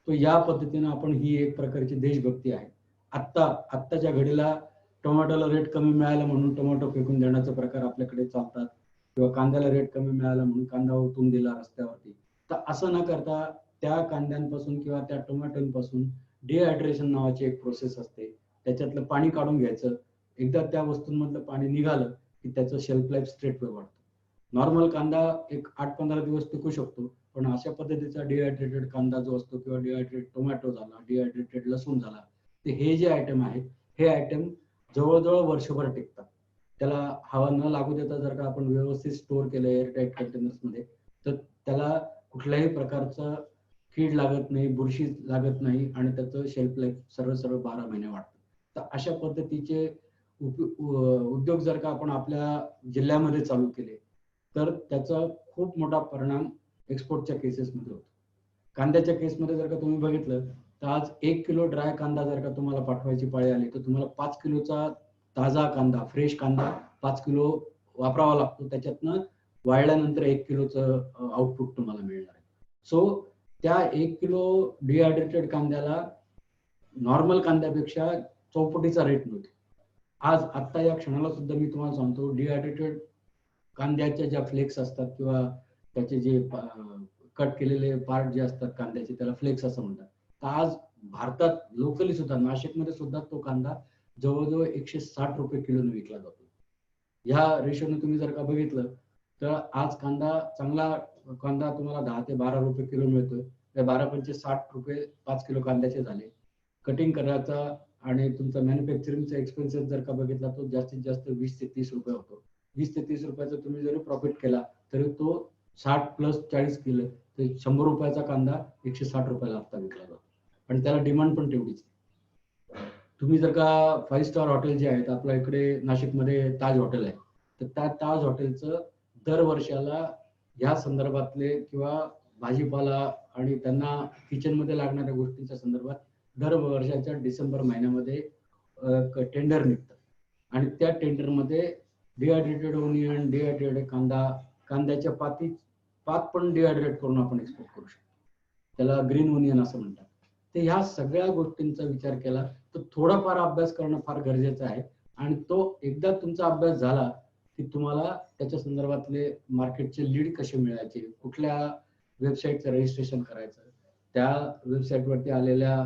तो या पद्धतीने आपण ही एक प्रकारची देशभक्ती आहे. आत्ताच्या घडीला टोमॅटोला रेट कमी मिळाला म्हणून टोमॅटो फेकून देण्याचा प्रकार आपल्याकडे चालतात, किंवा कांद्याला रेट कमी मिळाला म्हणून कांदा ओतून दिला रस्त्यावरती. तर असं न करता त्या कांद्यांपासून किंवा त्या टोमॅटोपासून डिहायड्रेशन नावाची एक प्रोसेस असते. त्याच्यातलं पाणी काढून घ्यायचं. एकदा त्या वस्तूंमधलं पाणी निघालं की त्याचं शेल्फ लाईफ स्ट्रेटवे वाढतं. नॉर्मल कांदा एक 8-15 दिवस टिकू शकतो, पण अशा पद्धतीचा डिहायड्रेटेड कांदा जो असतो किंवा डिहायड्रेटेड टोमॅटो झाला, डिहायड्रेटेड लसूण झाला, तर हे जे आयटम आहेत हे आयटम जवळजवळ वर्षभर टिकतात. त्याला हवा न लागू देता जर का आपण व्यवस्थित स्टोअर केलं एअरटाईट कंटेनर्समध्ये तर त्याला कुठल्याही प्रकारचा कीड लागत नाही, बुरशी लागत नाही आणि त्याचं शेल्फ लाईफ सरळ 12 महिने वाढतं. तर अशा पद्धतीचे उद्योग जर का आपण आपल्या जिल्ह्यामध्ये चालू केले तर त्याचा खूप मोठा परिणाम एक्सपोर्टच्या केसेसमध्ये होतो. कांद्याच्या केसमध्ये जर का तुम्ही बघितलं तर आज 1 किलो ड्राय कांदा जर का तुम्हाला पाठवायची पाळी आली तर तुम्हाला 5 किलोचा ताजा कांदा, फ्रेश कांदा 5 किलो वापरावा लागतो. त्याच्यातनं वाळल्यानंतर 1 किलोचं आउटपुट तुम्हाला मिळणार आहे. सो त्या 1 किलो डिहायड्रेटेड कांद्याला नॉर्मल कांद्यापेक्षा चौपटीचा रेट मिळतो. आत्ता या क्षणाला सुद्धा मी तुम्हाला सांगतो, डिहायड्रेटेड कांद्याच्या ज्या फ्लेक्स असतात किंवा त्याचे जे कट केलेले पार्ट जे असतात कांद्याचे त्याला फ्लेक्स असं म्हणतात. तर आज भारतात लोकली सुद्धा नाशिकमध्ये सुद्धा तो कांदा जवळजवळ 160 रुपये किलोने विकला जातो. ह्या रेशोने तुम्ही जर का बघितलं तर आज चांगला कांदा तुम्हाला 10 ते 12 रुपये किलो मिळतोय. 12-5 60 रुपये 5 किलो कांद्याचे झाले. कटिंग करायचा आणि तुमचा मॅन्युफॅक्चरिंगचा एक्सपेन्सेस जर का बघितला तो जास्तीत जास्त 20 ते 30 रुपये होतो. 20 ते 30 रुपयाचा तुम्ही जरी प्रॉफिट केला तरी तो 60 प्लस 40 किलो तर 100 रुपयाचा कांदा 160 रुपयाला आता विकला जातो. आणि त्याला डिमांड पण तेवढीच. तुम्ही जर का 5 स्टार हॉटेल जे आहेत, आपल्या इकडे नाशिकमध्ये ताज हॉटेल आहे, तर त्या ताज हॉटेलचं दर वर्षाला या संदर्भातले किंवा भाजीपाला आणि त्यांना किचनमध्ये लागणाऱ्या गोष्टींच्या संदर्भात दर वर्षाच्या डिसेंबर महिन्यामध्ये टेंडर निघतं आणि त्या टेंडरमध्ये डिहायड्रेटेड ओनियन, डिहायड्रेटेड कांद्याच्या पात पण डिहायड्रेट करून आपण एक्सपोर्ट करू शकतो. त्याला ग्रीन ओनियन असं म्हणतात. तर ह्या सगळ्या गोष्टींचा विचार केला तर थोडाफार अभ्यास करणं फार गरजेचं आहे. आणि तो एकदा तुमचा अभ्यास झाला की तुम्हाला त्याच्या संदर्भातले मार्केटचे लीड कसे मिळायचे, कुठल्या वेबसाईटचं रजिस्ट्रेशन करायचं, त्या वेबसाईटवरती आलेल्या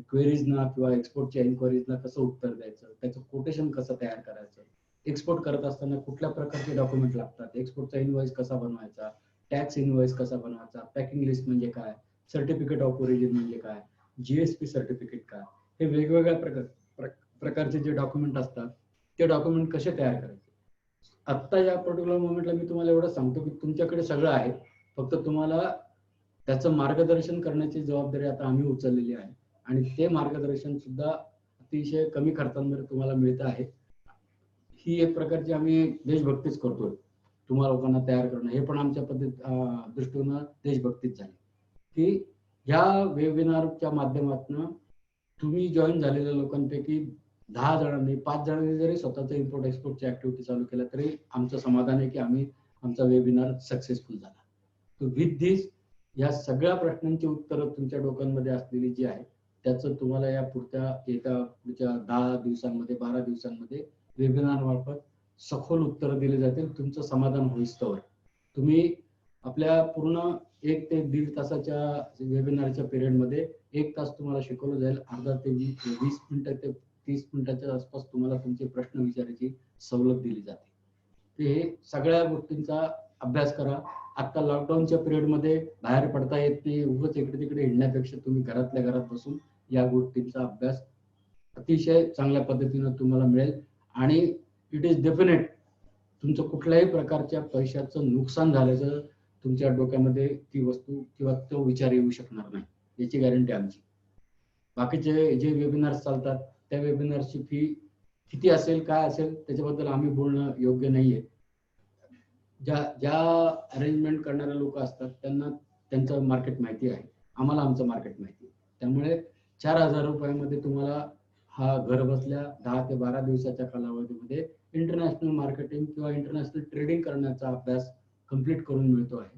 क्वेरीजना किंवा एक्सपोर्टच्या इन्क्वायरीजना कसं उत्तर द्यायचं, त्याचं कोटेशन कसं तयार करायचं, एक्सपोर्ट करत असताना कुठल्या प्रकारचे डॉक्युमेंट लागतात, एक्सपोर्टचा इनवॉइस कसा बनवायचा, टॅक्स इनवॉइस कसा बनवायचा, पॅकिंग लिस्ट म्हणजे काय, सर्टिफिकेट ऑफ ओरिजिन म्हणजे काय, जीएसपी सर्टिफिकेट काय, हे वेगवेगळ्या प्रकारचे जे डॉक्युमेंट असतात ते डॉक्युमेंट कसे तयार करायचे. आत्ता या पर्टिक्युलर मोमेंटला मी तुम्हाला एवढं सांगतो की तुमच्याकडे सगळं आहे, फक्त तुम्हाला त्याचं मार्गदर्शन करण्याची जबाबदारी आता आम्ही उचललेली आहे आणि ते मार्गदर्शन सुद्धा अतिशय कमी खर्चांमध्ये तुम्हाला मिळतं आहे. ही एक प्रकारची आम्ही देशभक्तीच करतोय. तुम्हा लोकांना तयार करणं हे पण आमच्या दृष्टीनं देशभक्तीच झाली की या वेबिनारच्या माध्यमातून तुम्ही जॉईन झालेल्या लोकांपैकी 10 जणांनी 5 जणांनी जरी स्वतःच्या इम्पोर्ट एक्सपोर्टची ऍक्टिव्हिटी चालू केल्या तरी आमचं समाधान आहे की आमचा वेबिनार सक्सेसफुल झाला. तो विथ दिस या सगळ्या प्रश्नांची उत्तरं तुमच्या डोक्यांमध्ये असलेली जी आहे त्याचं तुम्हाला या पुढच्या 10 दिवसांमध्ये 12 दिवसांमध्ये वेबिनार मार्फत सखोल उत्तरं दिली जातील. तुमचं समाधान होईस्तोवर तुम्ही आपल्या पूर्ण 1 ते 1.5 तासाच्या वेबिनारच्या पिरियडमध्ये 1 तास तुम्हाला शिकवलं जाईल. अर्धा ते 20 मिनिटं ते 30 मिनिटाच्या आसपास तुम्हाला तुमचे प्रश्न विचारायची सवलत दिली जाते. ते सगळ्या गोष्टींचा अभ्यास करा. आता लॉकडाऊनच्या पिरियडमध्ये बाहेर पडता येत नाही, उगाच इकडे तिकडे हिंडण्यापेक्षा तुम्ही घरातल्या घरात बसून या गोष्टींचा अभ्यास अतिशय चांगल्या पद्धतीनं तुम्हाला मिळेल आणि इट इज डेफिनेट तुमचं कुठल्याही प्रकारच्या पैशाचं नुकसान झाल्याचं तुमच्या डोक्यामध्ये ती वस्तू किंवा तो विचार येऊ शकणार नाही, याची गॅरंटी आमची. बाकीचे जे वेबिनार्स चालतात त्या वेबिनारची फी किती असेल काय असेल त्याच्याबद्दल आम्ही बोलणं योग्य नाहीये. ज्या अरेंजमेंट करणारे लोक असतात त्यांना त्यांचं मार्केट माहिती आहे, आम्हाला आमचं मार्केट माहिती आहे. त्यामुळे 4,000 रुपयामध्ये तुम्हाला हा घर बसल्या 10 ते 12 दिवसाच्या कालावधीमध्ये इंटरनॅशनल मार्केटिंग किंवा इंटरनॅशनल ट्रेडिंग करण्याचा अभ्यास कंप्लीट करून मिळतो आहे.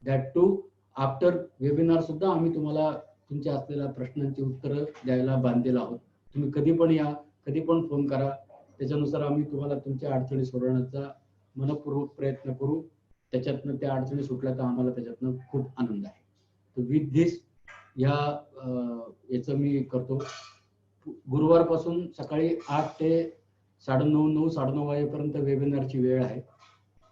दॅट टू आफ्टर वेबिनार सुद्धा आम्ही तुम्हाला तुमच्या असलेल्या प्रश्नांची उत्तरं द्यायला बांधलेलं आहोत. तुम्ही कधी पण या, कधी पण फोन करा, त्याच्यानुसार आम्ही तुम्हाला तुमच्या अडचणी सोडवण्याचा मनपूर्वक प्रयत्न करू. त्याच्यातनं त्या अडचणी सुटल्या तर आम्हाला त्याच्यातनं खूप आनंद आहे. तर विथ दिस याचं मी करतो. गुरुवारपासून सकाळी 8 ते 9:30 9:30 वाजेपर्यंत वेबिनारची वेळ आहे.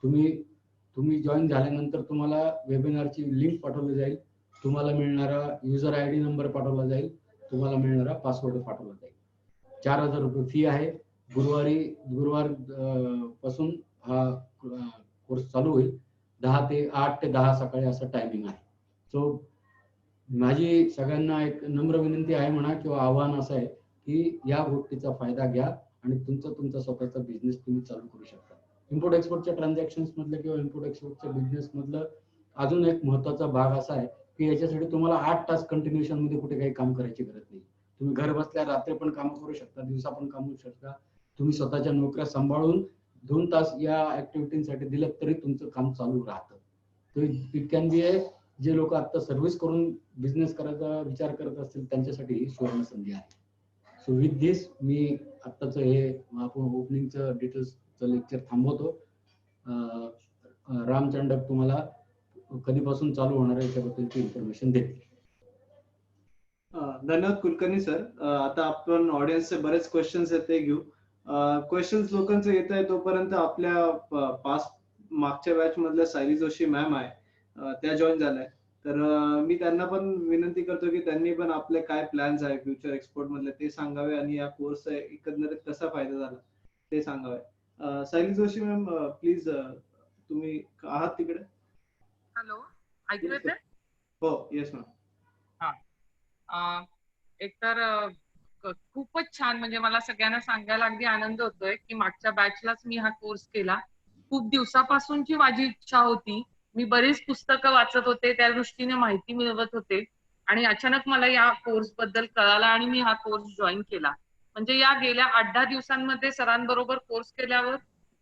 तुम्ही जॉईन झाल्यानंतर तुम्हाला वेबिनारची लिंक पाठवली जाईल, तुम्हाला मिळणारा युजर ID नंबर पाठवला जाईल, तुम्हाला मिळणारा पासवर्ड पाठवला जाईल. 4,000 रुपये फी आहे. गुरुवार पासून हा कोर्स चालू होईल. 8 ते 10 सकाळी असं टायमिंग आहे. सो माझी सगळ्यांना एक नम्र विनंती आहे म्हणा किंवा आव्हान असं आहे की या गोष्टीचा फायदा घ्या आणि तुमचा स्वतःचा बिझनेस तुम्ही चालू करू शकता. इम्पोर्ट एक्सपोर्टच्या ट्रान्झॅक्शन्स मधलं किंवा इम्पोर्ट एक्सपोर्टच्या बिझनेस मधलं अजून एक महत्वाचा भाग असा आहे की याच्यासाठी तुम्हाला 8 तास कंटिन्युएशन मध्ये कुठे काही काम करायची गरज नाही. तुम्ही घर बसल्या रात्री पण काम करू शकता, दिवसा पण काम करू शकता. तुम्ही स्वतःच्या नोकऱ्या सांभाळून 2 तास या ऍक्टिव्हिटीसाठी दिलं तरी तुमचं काम चालू राहतं. तो इट कॅन बी ए जे लोक आता सर्व्हिस करून बिझनेस करायचा विचार करत असतील त्यांच्यासाठी ही सुवर्ण संधी आहे. सो विथ दिस मी आत्ताचं हे आपण ओपनिंगचं डिटेल्सचं लेक्चर थांबवतो. रामचंडक तुम्हाला कधीपासून चालू होणार आहे याच्याबद्दलची इन्फॉर्मेशन देतील. धन्यवाद कुलकर्णी सर. आता आपण ऑडियन्सचे बरेच क्वेश्चन्स आहेत ते घेऊ. क्वेश्चन्स लोकांचे येत आहे तोपर्यंत आपल्या मागच्या बॅच मधल्या सायली जोशी मॅम आहे, त्या जॉईन झाल्या. तर मी त्यांना पण विनंती करतो की त्यांनी पण आपले काय प्लॅन्स आहे फ्युचर एक्सपोर्ट मधले ते सांगावे आणि या कोर्सचा एकंदरीत कसा फायदा झाला ते सांगावे. सायली जोशी मॅम प्लीज, तुम्ही आहात तिकडे? हॅलो, ऐकू येते? हो, येस मॅम. एकतर खूपच छान, म्हणजे मला सगळ्यांना सांगायला अगदी आनंद होतोय की मागच्या बॅचलाच मी हा कोर्स केला. खूप दिवसापासूनची माझी इच्छा होती. मी बरीच पुस्तकं वाचत होते, त्या दृष्टीने माहिती मिळवत होते आणि अचानक मला या कोर्स बद्दल कळालं आणि मी हा कोर्स जॉईन केला. म्हणजे या गेल्या 8-10 दिवसांमध्ये सरांबरोबर कोर्स केल्यावर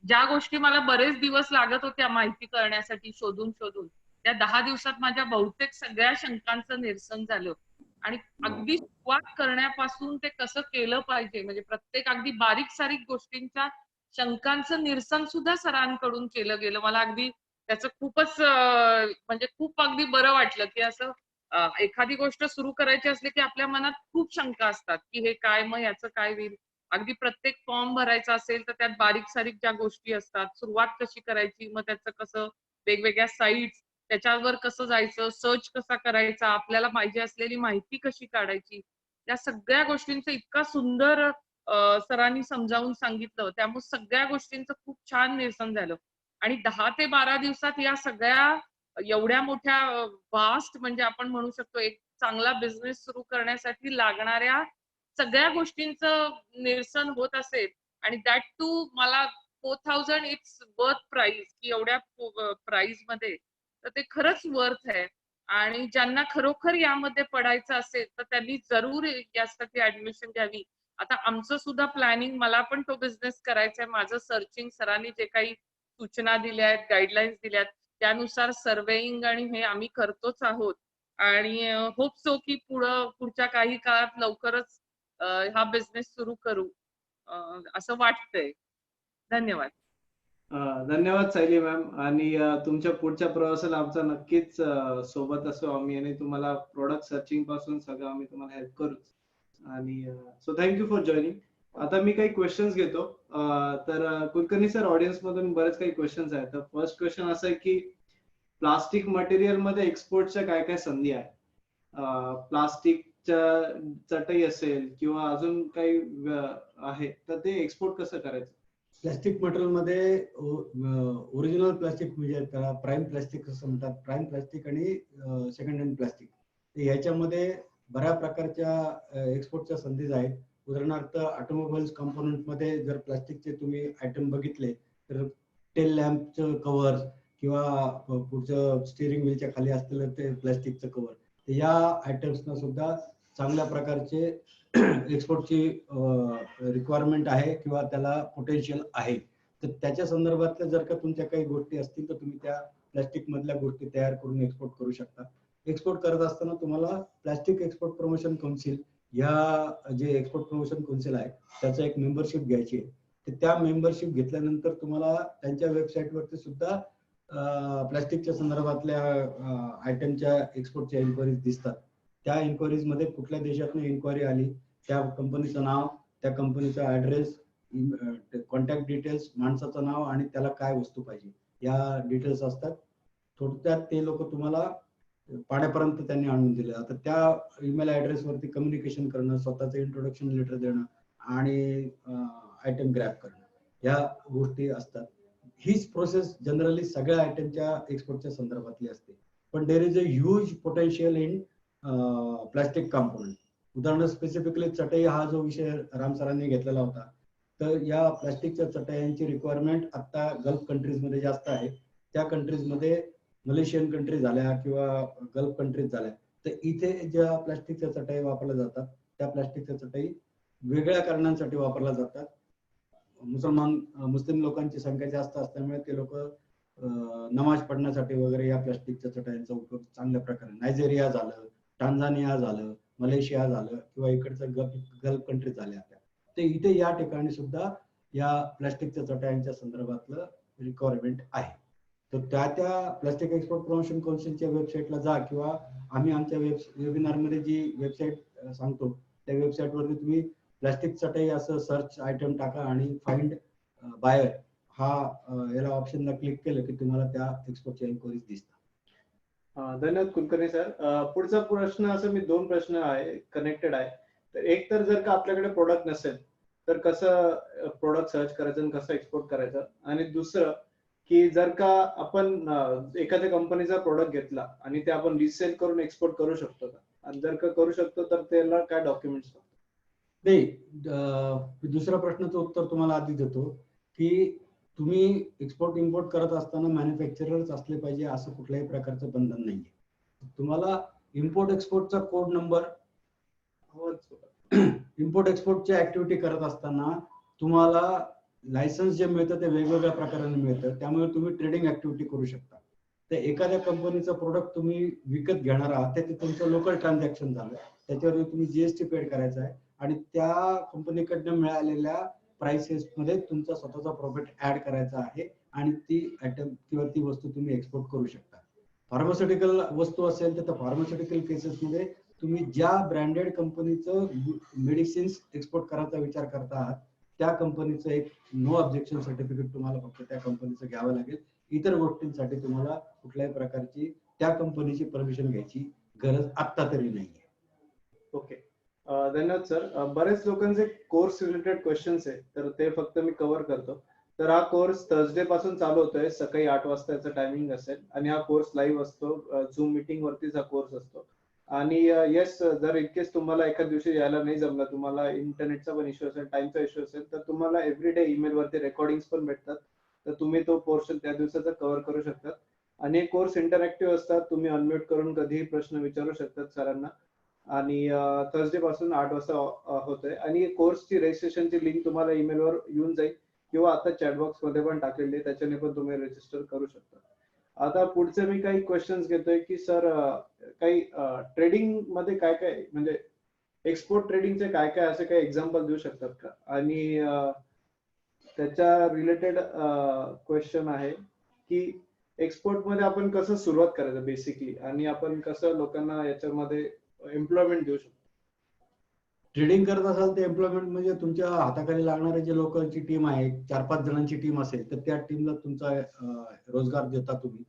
ज्या गोष्टी मला बरेच दिवस लागत होत्या माहिती करण्यासाठी शोधून त्या 10 दिवसात माझ्या बहुतेक सगळ्या शंकांचं निरसन झालं. आणि अगदी सुरुवात करण्यापासून ते कसं केलं पाहिजे, म्हणजे प्रत्येक अगदी बारीक सारीक गोष्टींच्या शंकांचं निरसन सुद्धा सरांकडून केलं गेलं. मला अगदी त्याचं खूपच म्हणजे खूप अगदी बरं वाटलं की असं एखादी गोष्ट सुरू करायची असली की आपल्या मनात खूप शंका असतात की हे काय, मग याचं काय होईल. अगदी प्रत्येक फॉर्म भरायचा असेल तर त्यात बारीक सारीक ज्या गोष्टी असतात, सुरुवात कशी करायची, मग त्याचं कसं वेगवेगळ्या साईट्स त्याच्यावर कसं जायचं, सर्च कसा करायचा, आपल्याला पाहिजे असलेली माहिती कशी काढायची, त्या सगळ्या गोष्टींचं इतका सुंदर सरांनी समजावून सांगितलं. त्यामुळे सगळ्या गोष्टींचं खूप छान निरसन झालं आणि 10 ते 12 दिवसात या सगळ्या एवढ्या मोठ्या वास्ट म्हणजे आपण म्हणू शकतो एक चांगला बिझनेस सुरू करण्यासाठी लागणाऱ्या सगळ्या गोष्टींचं निरसन होत असेल आणि दॅट टू मला 4000 इट्स वर्थ प्राइस की एवढ्या प्राइस मध्ये तर ते खरंच वर्थ आहे. आणि ज्यांना खरोखर यामध्ये पडायचं असेल तर त्यांनी जरूर यासाठी ऍडमिशन घ्यावी. आता आमचं सुद्धा प्लॅनिंग, मला पण तो बिझनेस करायचा आहे. माझं सर्चिंग, सरांनी जे काही सूचना दिल्या आहेत, गाईडलाईन्स दिल्यात त्यानुसार सर्वेइंग आणि हे आम्ही करतोच आहोत. आणि होप सो की पुढच्या काही काळात लवकरच हा बिझनेस सुरू करू असं वाटतंय. धन्यवाद. धन्यवाद सायली मॅम. आणि तुमच्या पुढच्या प्रवासाला आमचा नक्कीच सोबत असू आम्ही, आणि तुम्हाला प्रोडक्ट सर्चिंग पासून सगळं आम्ही तुम्हाला हेल्प करू. आणि सो थँक्यू फॉर जॉईनिंग. आता मी काही क्वेश्चन्स घेतो. तर कुलकर्णी सर, ऑडियन्स मधून बरेच काही क्वेश्चन्स आहेत. तर फर्स्ट क्वेश्चन असं आहे की प्लास्टिक मटेरियल मध्ये एक्सपोर्टच्या काय काय संधी आहेत? प्लास्टिकच्या चटई असेल किंवा अजून काही आहे तर ते एक्सपोर्ट कसं करायचं? प्लास्टिक मटेरियल मध्ये ओरिजिनल प्लास्टिक म्हणजे त्याला प्राईम प्लास्टिक असं म्हणतात. प्राईम प्लास्टिक आणि सेकंड हँड प्लास्टिक, याच्यामध्ये बऱ्या प्रकारच्या एक्सपोर्टच्या संधी आहेत. उदाहरणार्थ ऑटोमोबाईल्स कंपोनंट मध्ये जर प्लास्टिकचे तुम्ही आयटम बघितले तर टेल लॅम्पचं कव्हर किंवा पुढचं स्टिअरिंग व्हीलच्या खाली असलेलं ते प्लास्टिकचं कव्हर, या आयटम्सना सुद्धा चांगल्या प्रकारचे एक्सपोर्टची रिक्वायरमेंट आहे किंवा त्याला पोटेन्शियल आहे. तर त्याच्या संदर्भातल्या जर का तुमच्या काही गोष्टी असतील तर तुम्ही त्या प्लास्टिक मधल्या गोष्टी तयार करून एक्सपोर्ट करू शकता. एक्सपोर्ट करत असताना तुम्हाला प्लास्टिक एक्सपोर्ट प्रमोशन काउन्सिल, ह्या जे एक्सपोर्ट प्रमोशन काउन्सिल आहे त्याचं एक मेंबरशिप घ्यायची आहे. तर त्या मेंबरशिप घेतल्यानंतर तुम्हाला त्यांच्या वेबसाईटवरती सुद्धा प्लास्टिकच्या संदर्भातल्या आयटमच्या एक्सपोर्टच्या इन्क्वायरीज दिसतात. त्या इन्क्वायरीज मध्ये कुठल्या देशातून इन्क्वायरी आली, त्या कंपनीचं नाव, त्या कंपनीचा ऍड्रेस, कॉन्टॅक्ट डिटेल्स, माणसाचं नाव आणि त्याला काय वस्तू पाहिजे, या डिटेल्स असतात. थोडक्यात ते लोक तुम्हाला पाड्यापर्यंत त्यांनी आणून दिले. आता त्या ईमेल ऍड्रेस वरती कम्युनिकेशन करणं, स्वतःचं इंट्रोडक्शन लेटर देणं आणि आयटम ग्रॅब करणं, या गोष्टी असतात. हीच प्रोसेस जनरली सगळ्या आयटमच्या एक्सपोर्टच्या संदर्भातली असते. पण there is a huge potential in plastic component. उदाहरण स्पेसिफिकली चटई हा जो विषय राम सरांनी घेतलेला होता, तर या प्लास्टिकच्या चटयांची रिक्वायरमेंट आता गल्फ कंट्रीज मध्ये जास्त आहे. त्या कंट्रीज मध्ये मलेशियन कंट्री झाल्या किंवा गल्फ कंट्रीज झाल्या, तर इथे ज्या प्लास्टिकच्या चटई वापरल्या जातात त्या प्लास्टिकच्या चटई वेगळ्या कारणांसाठी वापरल्या जातात. मुस्लिम लोकांची संख्या जास्त असल्यामुळे ते लोक नमाज पडण्यासाठी वगैरे या प्लास्टिकच्या चटयांचा उपयोग चांगल्या प्रकारे, नायजेरिया झालं, टांझानिया झालं, मलेशिया झालं किंवा इकडचं गल्फ कंट्री झाल्या, ते इथे या ठिकाणी सुद्धा या प्लास्टिकच्या चटयांच्या संदर्भातलं रिक्वायरमेंट आहे. तर त्या प्लास्टिक एक्सपोर्ट प्रमोशन काउन्सिलच्या वेबसाईटला जा किंवा आम्ही आमच्या वेबिनार मध्ये जी वेबसाईट सांगतो त्या वेबसाईट वरती तुम्ही प्लास्टिक चटई असं सर्च आयटम टाका आणि फाइंड बायर हा याला ऑप्शनला क्लिक केलं की तुम्हाला त्या एक्सपोर्टच्या इन्क्वायरीज दिसतात. धन्यवाद कुलकर्णी सर. पुढचा प्रश्न असं, मी दोन प्रश्न आहे कनेक्टेड आहे. तर एक तर जर का आपल्याकडे प्रोडक्ट नसेल तर कसं प्रोडक्ट सर्च करायचं आणि कसं एक्सपोर्ट करायचं, आणि दुसरं की जर का आपण एखाद्या कंपनीचा प्रोडक्ट घेतला आणि ते आपण रिसेल करून एक्सपोर्ट करू शकतो का, आणि जर का करू शकतो तर त्याला काय डॉक्युमेंट्स लागतात? नाही, दुसऱ्या प्रश्नाचं उत्तर तुम्हाला आधी देतो की तुम्ही एक्सपोर्ट इम्पोर्ट करत असताना मॅन्युफॅक्चरर्स असले पाहिजे असं कुठल्याही प्रकारचं बंधन नाहीये. तुम्हाला इम्पोर्ट एक्सपोर्टचा कोड नंबर, इम्पोर्ट एक्सपोर्टची ऍक्टिव्हिटी करत असताना तुम्हाला लायसन्स जे मिळतं ते वेगवेगळ्या प्रकाराने मिळतं. त्यामुळे तुम्ही ट्रेडिंग ऍक्टिव्हिटी करू शकता. तर एखाद्या कंपनीचं प्रोडक्ट तुम्ही विकत घेणार आहात ते तुमचं लोकल ट्रान्झॅक्शन झालं, त्याच्यावर तुम्ही जीएसटी पेड करायचा आहे आणि त्या कंपनीकडनं मिळालेल्या प्राइसेस मध्ये तुमचा स्वतःचा प्रॉफिट ऍड करायचा आहे आणि ती आयटम किंवा ती वस्तू तुम्ही एक्सपोर्ट करू शकता. फार्मास्युटिकल वस्तू असेल तर फार्मास्युटिकल केसेस मध्ये तुम्ही ज्या ब्रँडेड कंपनीचं मेडिसिन्स एक्सपोर्ट करायचा विचार करता आहात त्या कंपनीचं एक नो ऑब्जेक्शन सर्टिफिकेट तुम्हाला फक्त त्या कंपनीचं घ्यावं लागेल. इतर गोष्टींसाठी तुम्हाला कुठल्याही प्रकारची त्या कंपनीची परमिशन घ्यायची गरज आत्ता तरी नाहीये. ओके, धन्यवाद सर. बरेच लोकांचे कोर्स रिलेटेड क्वेश्चन्स आहेत तर ते फक्त मी कव्हर करतो. तर हा कोर्स थर्सडे पासून चालू होतोय. सकाळी 8 वाजताचा टायमिंग असेल आणि हा कोर्स लाईव्ह असतो. झूम मीटिंग वरतीच हा कोर्स असतो. आणि येस, जर इतकेच तुम्हाला एखाद दिवशी यायला नाही जमलं, तुम्हाला इंटरनेटचा पण इश्यू असेल, टाइमचा इश्यू असेल, तर तुम्हाला एव्हरीडे ईमेल वरती रेकॉर्डिंग्स पण भेटतात. तर तुम्ही तो पोर्शन त्या दिवसाचा कव्हर करू शकता. आणि कोर्स इंटरॅक्टिव्ह असतात. तुम्ही अनम्यूट करून कधीही प्रश्न विचारू शकतात सरांना. आणि थर्सडे पासून 8 वाजता होतोय. आणि कोर्सची रजिस्ट्रेशनची लिंक तुम्हाला ईमेलवर येऊन जाईल किंवा आता चॅट बॉक्स मध्ये पण टाकलेली आहे, त्याच्याने पण तुम्ही रजिस्टर करू शकता. आता पुढचे मी काही क्वेश्चन्स घेतोय की सर, काही ट्रेडिंग मध्ये काय काय, म्हणजे एक्सपोर्ट ट्रेडिंगचे काय काय असे काही एक्झाम्पल देऊ शकतात का? आणि त्याच्या रिलेटेड क्वेश्चन आहे की एक्सपोर्ट मध्ये आपण कसं सुरुवात करायचं बेसिकली, आणि आपण कसं लोकांना याच्यामध्ये एम्प्लॉयमेंट देऊ शकतो? ट्रेडिंग करत असाल तर एम्प्लॉयमेंट म्हणजे तुमच्या हाताखाली लागणारे जे लोकांची टीम आहे, 4-5 जणांची टीम असेल तर त्या टीमला तुमचा रोजगार देता तुम्ही.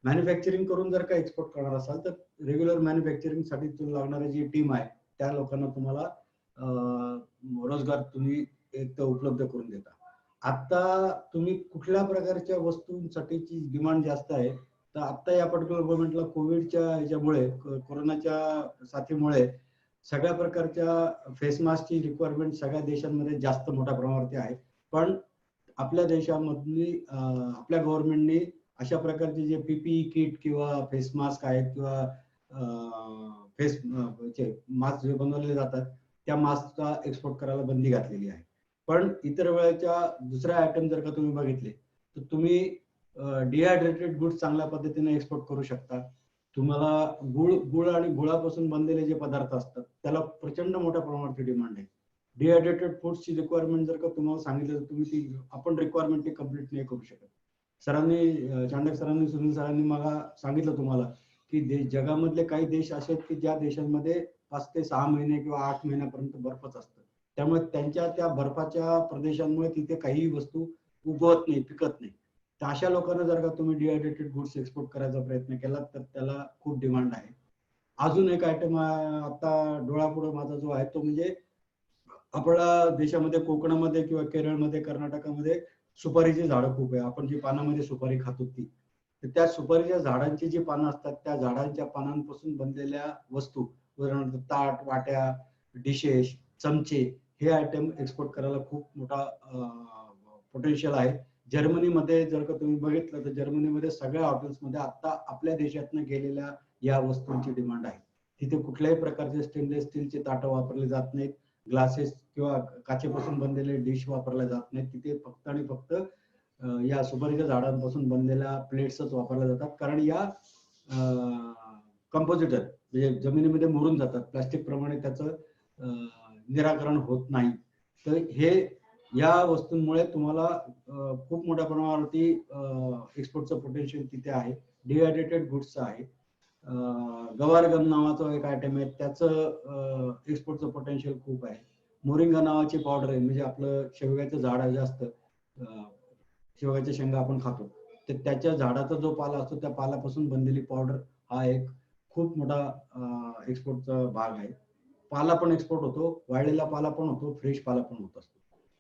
मॅन्युफॅक्चरिंग करून जर का एक्सपोर्ट करणार असाल तर रेग्युलर मॅन्युफॅक्चरिंग साठी लागणारी जी टीम आहे त्या लोकांना तुम्हाला रोजगार तुम्ही एक तर उपलब्ध करून देता. आता तुम्ही कुठल्या प्रकारच्या वस्तूंसाठीची डिमांड जास्त आहे, तर आता या पर्टिक्युलर मोमेंटला कोविडच्या ह्याच्यामुळे, कोरोनाच्या साथीमुळे सगळ्या प्रकारच्या फेस मास्कची रिक्वायरमेंट सगळ्या देशांमध्ये जास्त मोठ्या प्रमाणावरती आहे. पण आपल्या देशामधली आपल्या गव्हर्नमेंटने अशा प्रकारचे जे पीपीई किट किंवा फेस मास्क आहेत किंवा फेस मास्क जे बनवले जातात त्या मास्कचा एक्सपोर्ट करायला बंदी घातलेली आहे. पण इतर वेळेच्या दुसऱ्या आयटम जर का तुम्ही बघितले तर तुम्ही डिहायड्रेटेड गुड्स चांगल्या पद्धतीने एक्सपोर्ट करू शकता. तुम्हाला गुळ आणि गुळापासून बनलेले जे पदार्थ असतात त्याला प्रचंड मोठ्या प्रमाणात डिमांड आहे. डिहायड्रेटेड फूड्सची रिक्वायरमेंट जर का तुम्हाला सांगितलं तर तुम्ही ती आपण रिक्वायरमेंट कंप्लीट नाही करू शकत. सरांनी, चांडक सरांनी, सुनील सरांनी मला सांगितलं तुम्हाला की जगामधले काही देश असे आहेत की ज्या देशांमध्ये 5 ते 6 महिने किंवा 8 महिन्यापर्यंत बर्फच असतं. त्यामुळे त्यांच्या त्या बर्फाच्या प्रदेशांमुळे तिथे काही वस्तू उगवत नाही, पिकत नाही. तर अशा लोकांना जर का तुम्ही डिहायड्रेटेड गुड्स एक्सपोर्ट करायचा प्रयत्न केला तर त्याला खूप डिमांड आहे. अजून एक आयटम आता डोळ्यापुढे माझा जो आहे तो म्हणजे आपल्या देशामध्ये कोकणामध्ये किंवा केरळमध्ये, कर्नाटकामध्ये सुपारीची झाडं खूप आहे. आपण जी पानामध्ये सुपारी खातो ती, तर त्या सुपारीच्या झाडांची जी पानं असतात त्या झाडांच्या पानांपासून बनलेल्या वस्तू, उदाहरणार्थ ताट, वाट्या, डिशेस, चमचे, हे आयटम एक्सपोर्ट करायला खूप मोठा पोटेन्शियल आहे. जर्मनीमध्ये जर का तुम्ही बघितलं तर जर्मनीमध्ये सगळ्या हॉटेल्समध्ये आता आपल्या देशातनं गेलेल्या या वस्तूंची डिमांड आहे. तिथे कुठल्याही प्रकारचे स्टेनलेस स्टीलचे ताटं वापरले जात नाहीत, ग्लासेस किंवा काचेपासून बनलेले डिश वापरले जात नाहीत. तिथे फक्त आणि फक्त या सुपारीच्या झाडांपासून बनलेल्या प्लेट्सच वापरल्या जातात. कारण या कंपोजिटर म्हणजे जमिनीमध्ये मुरून जातात, प्लास्टिक प्रमाणे त्याचं निराकरण होत नाही. तर हे या वस्तूंमुळे तुम्हाला खूप मोठ्या प्रमाणावरती एक्सपोर्टचं पोटेन्शियल तिथे आहे. डिहायड्रेटेड गुड्सचं आहे. गवार गम नावाचं एक आयटम आहे, त्याचं एक्सपोर्टचं पोटेन्शियल खूप आहे. मोरिंगा नावाची पावडर आहे, म्हणजे आपलं शेवग्याचं झाड आहे, जास्त शेवग्याच्या शेंगा आपण खातो तर त्याच्या झाडाचा जो पाला असतो त्या पाल्यापासून बनलेली पावडर हा एक खूप मोठा एक्सपोर्टचा भाग आहे. पाला पण एक्सपोर्ट होतो, वाळलेला पाला पण होतो, फ्रेश पाला पण होत असतो.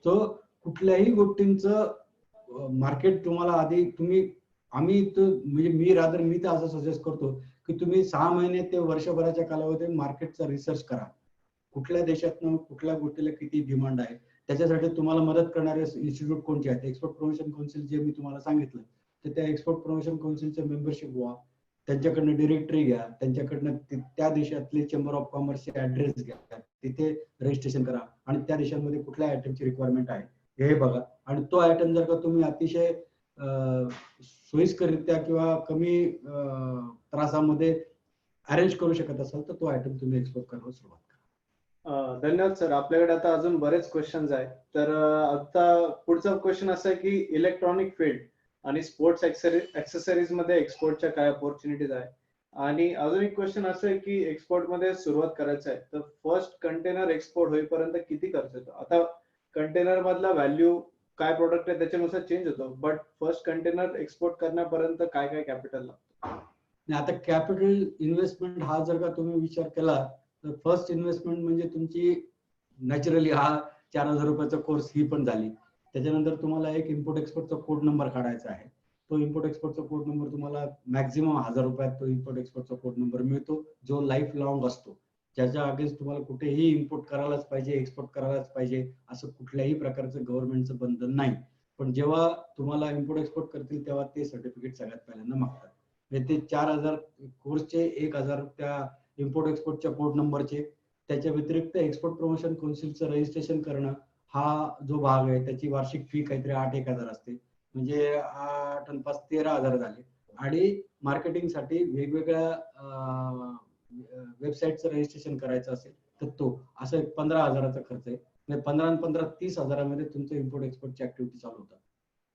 तो कुठल्याही गोष्टींचं मार्केट तुम्हाला आधी आम्ही म्हणजे मी तर असं सजेस्ट करतो की तुम्ही 6 महिने ते वर्षभराच्या कालावधीत मार्केटचा रिसर्च करा. कुठल्या देशातनं कुठल्या गोष्टीला किती डिमांड आहे, त्याच्यासाठी तुम्हाला मदत करणारे इन्स्टिट्यूट कोणते आहेत. एक्सपोर्ट प्रमोशन काउन्सिल जे मी तुम्हाला सांगितलं, तर त्या एक्सपोर्ट प्रमोशन काउन्सिलचे मेंबरशिप व्हा, त्यांच्याकडनं डिरेक्टरी घ्या, त्यांच्याकडनं त्या देशातले चेंबर ऑफ कॉमर्सचे ऍड्रेस घ्या, तिथे रजिस्ट्रेशन करा आणि त्या देशांमध्ये कुठल्या आयटमची रिक्वायरमेंट आहे हे बघा. आणि तो आयटम जर का तुम्ही अतिशय सोयीस्कररित्या किंवा कमी त्रासामध्ये अरेंज करू शकत असाल तर तो आयटम तुम्ही एक्सपोर्ट करायला सुरुवात करा. धन्यवाद सर. आपल्याकडे आता अजून बरेच क्वेश्चन्स आहेत. तर आता पुढचा क्वेश्चन असा आहे की इलेक्ट्रॉनिक फील्ड आणि स्पोर्ट्स ऍक्सेसरीज मध्ये एक्सपोर्टच्या काय अपॉर्च्युनिटीज आहे. आणि अजून एक क्वेश्चन असं आहे की एक्सपोर्ट मध्ये सुरुवात करायचं आहे तर फर्स्ट कंटेनर एक्सपोर्ट होईपर्यंत किती खर्च येतो. आता कंटेनर मधला व्हॅल्यू काय प्रोडक्ट आहे त्याच्यानुसार चेंज होतो, बट फर्स्ट कंटेनर एक्सपोर्ट करण्यापर्यंत काय काय कॅपिटल लागतं. आता कॅपिटल इन्व्हेस्टमेंट हा जर का तुम्ही विचार केला तर फर्स्ट इन्व्हेस्टमेंट म्हणजे तुमची नॅचरली हा 4,000 रुपयाचा कोर्स ही पण झाली. त्याच्यानंतर तुम्हाला एक इम्पोर्ट एक्सपोर्टचा कोड नंबर काढायचा आहे. तो इम्पोर्ट एक्सपोर्टचा कोड नंबर तुम्हाला मॅक्झिमम 1000 रुपयात तो इम्पोर्ट एक्सपोर्टचा कोड नंबर मिळतो, जो लाईफ लॉंग असतो. ज्याच्या अगेन्स्ट तुम्हाला कुठेही इम्पोर्ट करायलाच पाहिजे, एक्सपोर्ट करायलाच पाहिजे असं कुठल्याही प्रकारचं गव्हर्नमेंटचं बंधन नाही. पण जेव्हा तुम्हाला इम्पोर्ट एक्सपोर्ट करतील तेव्हा ते सर्टिफिकेट सगळ्यात पहिल्यांदा मागतात. म्हणजे ते 4000 कोर्सचे 1000 त्या इम्पोर्ट एक्सपोर्टच्या कोड नंबरचे. त्याच्या व्यतिरिक्त एक्सपोर्ट प्रमोशन काउन्सिलचं रजिस्ट्रेशन करणं हा जो भाग आहे त्याची वार्षिक फी काहीतरी 8,000 असते. म्हणजे 8 आणि 5 13,000 झाले. आणि मार्केटिंगसाठी वेगवेगळ्या वेबसाईटचं रजिस्ट्रेशन करायचं असेल तर तो असं 15,000चा खर्च आहे. म्हणजे 15 आणि 15 30,000मध्ये तुमचं इम्पोर्ट एक्सपोर्टची ऍक्टिव्हिटी चालू होतात.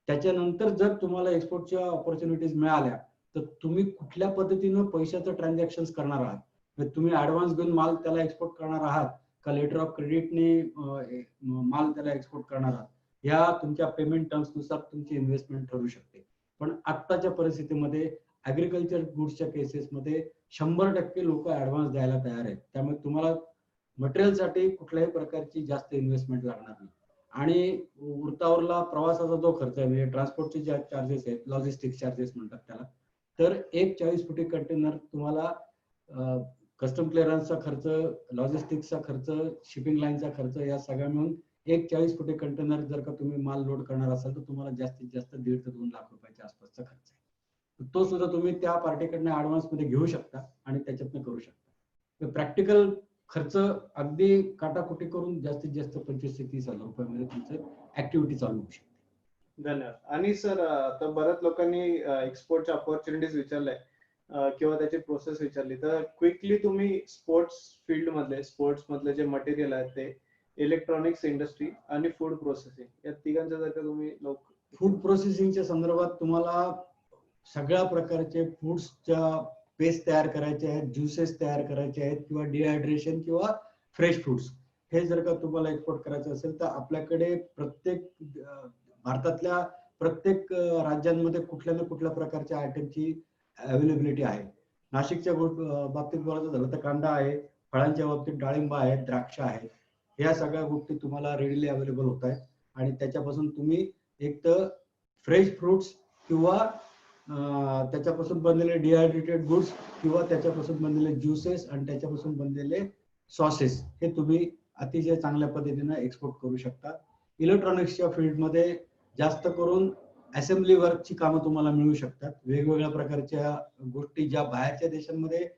त्याच्यानंतर जर तुम्हाला एक्सपोर्टच्या ऑपॉर्च्युनिटीज मिळाल्या तर तुम्ही कुठल्या पद्धतीनं पैशाचं ट्रान्झॅक्शन करणार आहात. म्हणजे तुम्ही ऍडव्हान्स घेऊन माल त्याला एक्सपोर्ट करणार आहात का लेटर ऑफ क्रेडिटने माल त्याला एक्सपोर्ट करणार आहात, ह्या तुमच्या पेमेंट टर्म्स नुसार तुमची इन्व्हेस्टमेंट ठरू शकते. पण आत्ताच्या परिस्थितीमध्ये ऍग्रिकल्चर गुड्सच्या केसेसमध्ये 100% लोक ऍडव्हान्स द्यायला तयार आहेत. त्यामुळे तुम्हाला मटेरियलसाठी कुठल्याही प्रकारची जास्त इन्व्हेस्टमेंट लागणार नाही. आणि उरतावरला प्रवासाचा जो खर्च आहे म्हणजे ट्रान्सपोर्टचे जे चार्जेस आहेत, लॉजिस्टिक्स चार्जेस म्हणतात त्याला, तर एक 40 फुटी कंटेनर तुम्हाला कस्टम क्लिअरन्सचा खर्च, लॉजिस्टिक्सचा खर्च, शिपिंग लाईनचा खर्च या सगळ्या मिळून एक 40 फुटी कंटेनर जर का तुम्ही माल लोड करणार असाल तर तुम्हाला जास्तीत जास्त 1.5 ते 2 लाख रुपयाच्या आसपासचा खर्च आहे. तो सुद्धा तुम्ही त्या पार्टीकडनं ऍडव्हान्स मध्ये घेऊ शकता आणि त्याच्यातनं करू शकता. प्रॅक्टिकल खर्च अगदी काटाकुटी करून जास्तीत जास्त 25,000 ते 30,000 रुपयामध्ये तुमचं ऍक्टिव्हिटी चालू होऊ शकते. धन्यवाद. आणि सर आता बऱ्याच लोकांनी एक्सपोर्टच्या ऑपॉर्च्युनिटीज विचारल्या किंवा त्याची प्रोसेस विचारली, तर क्विकली तुम्ही स्पोर्ट्स फील्ड मधले, स्पोर्ट्स मधले जे मटेरियल आहे ते, इलेक्ट्रॉनिक्स इंडस्ट्री आणि फूड प्रोसेसिंग या तिघांच्या जर का तुम्ही फूड प्रोसेसिंगच्या संदर्भात तुम्हाला सगळ्या प्रकारचे फूड्सच्या पेस्ट तयार करायचे आहेत, ज्युसेस तयार करायचे आहेत किंवा डिहायड्रेशन किंवा फ्रेश फ्रूट्स हे जर का तुम्हाला एक्सपोर्ट करायचं असेल तर आपल्याकडे प्रत्येक भारतातल्या प्रत्येक राज्यांमध्ये कुठल्या ना कुठल्या प्रकारच्या आयटमची अवेलेबिलिटी आहे. नाशिकच्या बाबतीत बोलायचं झालं तर कांदा आहे, फळांच्या बाबतीत डाळिंब आहे, द्राक्ष आहे. या सगळ्या गोष्टी तुम्हाला रेडीली अवेलेबल होत आहेत आणि त्याच्यापासून तुम्ही एक तर फ्रेश फ्रुट्स किंवा त्याच्यापासून बनलेले डिहायड्रेटेड गुड्स किंवा त्याच्यापासून बनलेले ज्युसेस आणि त्याच्यापासून बनलेले सॉसेस हे तुम्ही अतिशय चांगल्या पद्धतीने एक्सपोर्ट करू शकता. इलेक्ट्रॉनिक्सच्या फील्डमध्ये जास्त करून असेंब्ली वर्कची कामं तुम्हाला मिळू शकतात. वेगवेगळ्या प्रकारच्या गोष्टी ज्या बाहेरच्या देशांमध्ये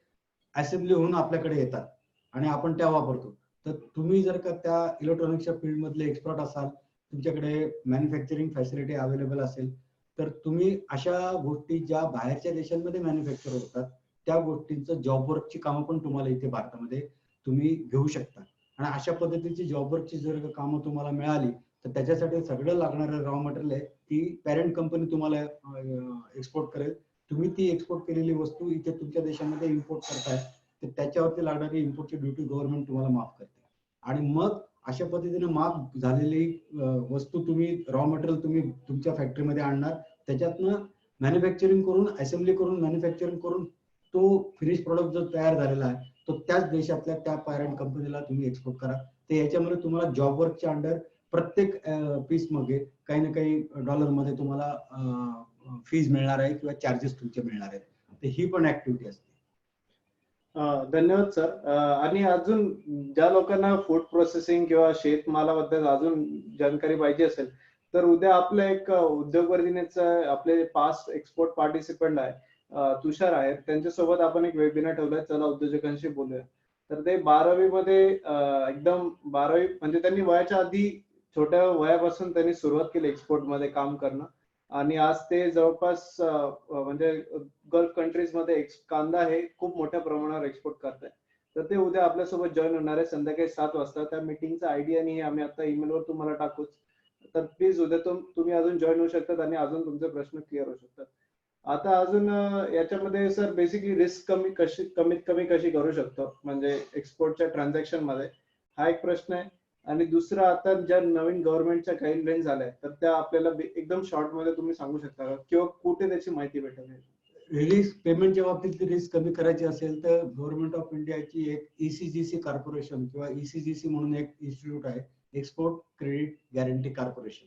असेंब्ली होऊन आपल्याकडे येतात आणि आपण त्या वापरतो. तर तुम्ही जर का त्या इलेक्ट्रॉनिक्सच्या फील्डमधले एक्सपर्ट असाल, तुमच्याकडे मॅन्युफॅक्चरिंग फॅसिलिटी अवेलेबल असेल तर तुम्ही अशा गोष्टी ज्या बाहेरच्या देशांमध्ये मॅन्युफॅक्चर होतात त्या गोष्टींचं जॉब वर्कची कामं पण तुम्हाला इथे भारतामध्ये तुम्ही घेऊ शकता. आणि अशा पद्धतीची जॉब वर्कची जर कामं तुम्हाला मिळाली तर त्याच्यासाठी सगळं लागणारं रॉ मटेरियल आहे ती पॅरेंट कंपनी तुम्हाला एक्सपोर्ट करेल. तुम्ही ती एक्सपोर्ट केलेली वस्तू इथे तुमच्या देशामध्ये इम्पोर्ट करताय तर त्याच्यावरती लागणारी इम्पोर्टची ड्युटी गव्हर्नमेंट तुम्हाला माफ करते. आणि मग अशा पद्धतीने माफ झालेली वस्तू तुम्ही रॉ मटेरियल तुम्ही तुमच्या फॅक्टरीमध्ये आणणार, त्याच्यातनं मॅन्युफॅक्चरिंग करून असेंब्ली करून मॅन्युफॅक्चरिंग करून तो फिनिश प्रोडक्ट जो तयार झालेला आहे तो त्याच देशातल्या त्या पॅरेंट कंपनीला तुम्ही एक्सपोर्ट करा. तर याच्यामध्ये तुम्हाला जॉब वर्कच्या अंडर प्रत्येक पीस मध्ये काही ना काही डॉलरमध्ये तुम्हाला फीज मिळणार आहे किंवा चार्जेस तुमचे मिळणार आहेत. तर ही पण ऍक्टिव्हिटी असते. धन्यवाद सर. आणि अजून ज्या लोकांना फूड प्रोसेसिंग किंवा शेतमालाबद्दल अजून जानकारी पाहिजे असेल तर उद्या आपलं एक उद्योगवर्धिनीचं आपले पास्ट एक्सपोर्ट पार्टिसिपंट आहे तुषार आहेत, त्यांच्यासोबत आपण एक वेबिनार ठेवलाय, चला उद्योजकांशी बोलूया. तर ते 12वी मध्ये एकदम 12वी म्हणजे त्यांनी वयाच्या आधी छोट्या वयापासून त्यांनी सुरुवात केली एक्सपोर्ट मध्ये काम करणं आणि आज ते जवळपास म्हणजे गल्फ कंट्रीज मध्ये कांदा हे खूप मोठ्या प्रमाणावर एक्सपोर्ट करताय. तर ते उद्या आपल्यासोबत जॉईन होणार आहे संध्याकाळी 7 वाजता. त्या मीटिंगचा आयडिया आणि आम्ही आता ईमेलवर तुम्हाला टाकूच. तर प्लीज उद्या तुम्ही अजून जॉईन होऊ शकतात आणि अजून तुमचे प्रश्न क्लिअर होऊ शकतात. आता अजून याच्यामध्ये सर बेसिकली रिस्क कमीत कमी कशी करू शकतो म्हणजे एक्सपोर्टच्या ट्रान्झॅक्शन मध्ये, हा एक प्रश्न आहे. आणि दुसरा, आता ज्या नवीन गव्हर्नमेंटच्या गाईडलाईन झाल्या तर त्या आपल्याला एकदम शॉर्ट मध्ये तुम्ही सांगू शकता का किंवा कुठे त्याची माहिती भेटेल? रिस्क पेमेंटच्या बाबतीत रिस्क कमी करायची असेल तर गव्हर्नमेंट ऑफ इंडियाची एक ECGC कॉर्पोरेशन किंवा ECGC म्हणून एक इन्स्टिट्यूट आहे, एक्सपोर्ट क्रेडिट गॅरंटी कॉर्पोरेशन.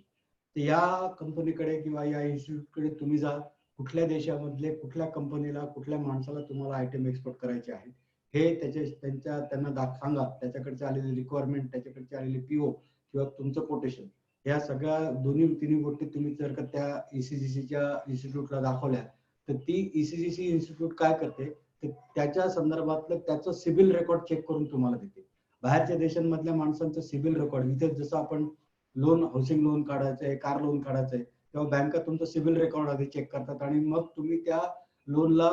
तर या कंपनीकडे किंवा या इन्स्टिट्यूटकडे तुम्ही जा, कुठल्या देशामधले कुठल्या कंपनीला कुठल्या माणसाला तुम्हाला आयटम एक्सपोर्ट करायचे आहेत हे त्यांना सांगा. त्याच्याकडचे आलेले रिक्वायरमेंट, त्याच्याकडचे आलेले पीओ किंवा तुमचं कोटेशन, या सगळ्या तिन्ही गोष्टी तुम्ही जर का त्या ECGCच्या इन्स्टिट्यूटला दाखवल्या तर ती ECGC इन्स्टिट्यूट काय करते, तर त्याच्या संदर्भातलं त्याचं सिबिल रेकॉर्ड चेक करून तुम्हाला देते. बाहेरच्या देशांमधल्या माणसांचं सिबिल रेकॉर्ड, इथे जसं आपण लोन, हाऊसिंग लोन काढायचंय, कार लोन काढायचंय, तेव्हा बँका तुमचं सिबिल रेकॉर्ड आधी चेक करतात आणि मग तुम्ही त्या लोनला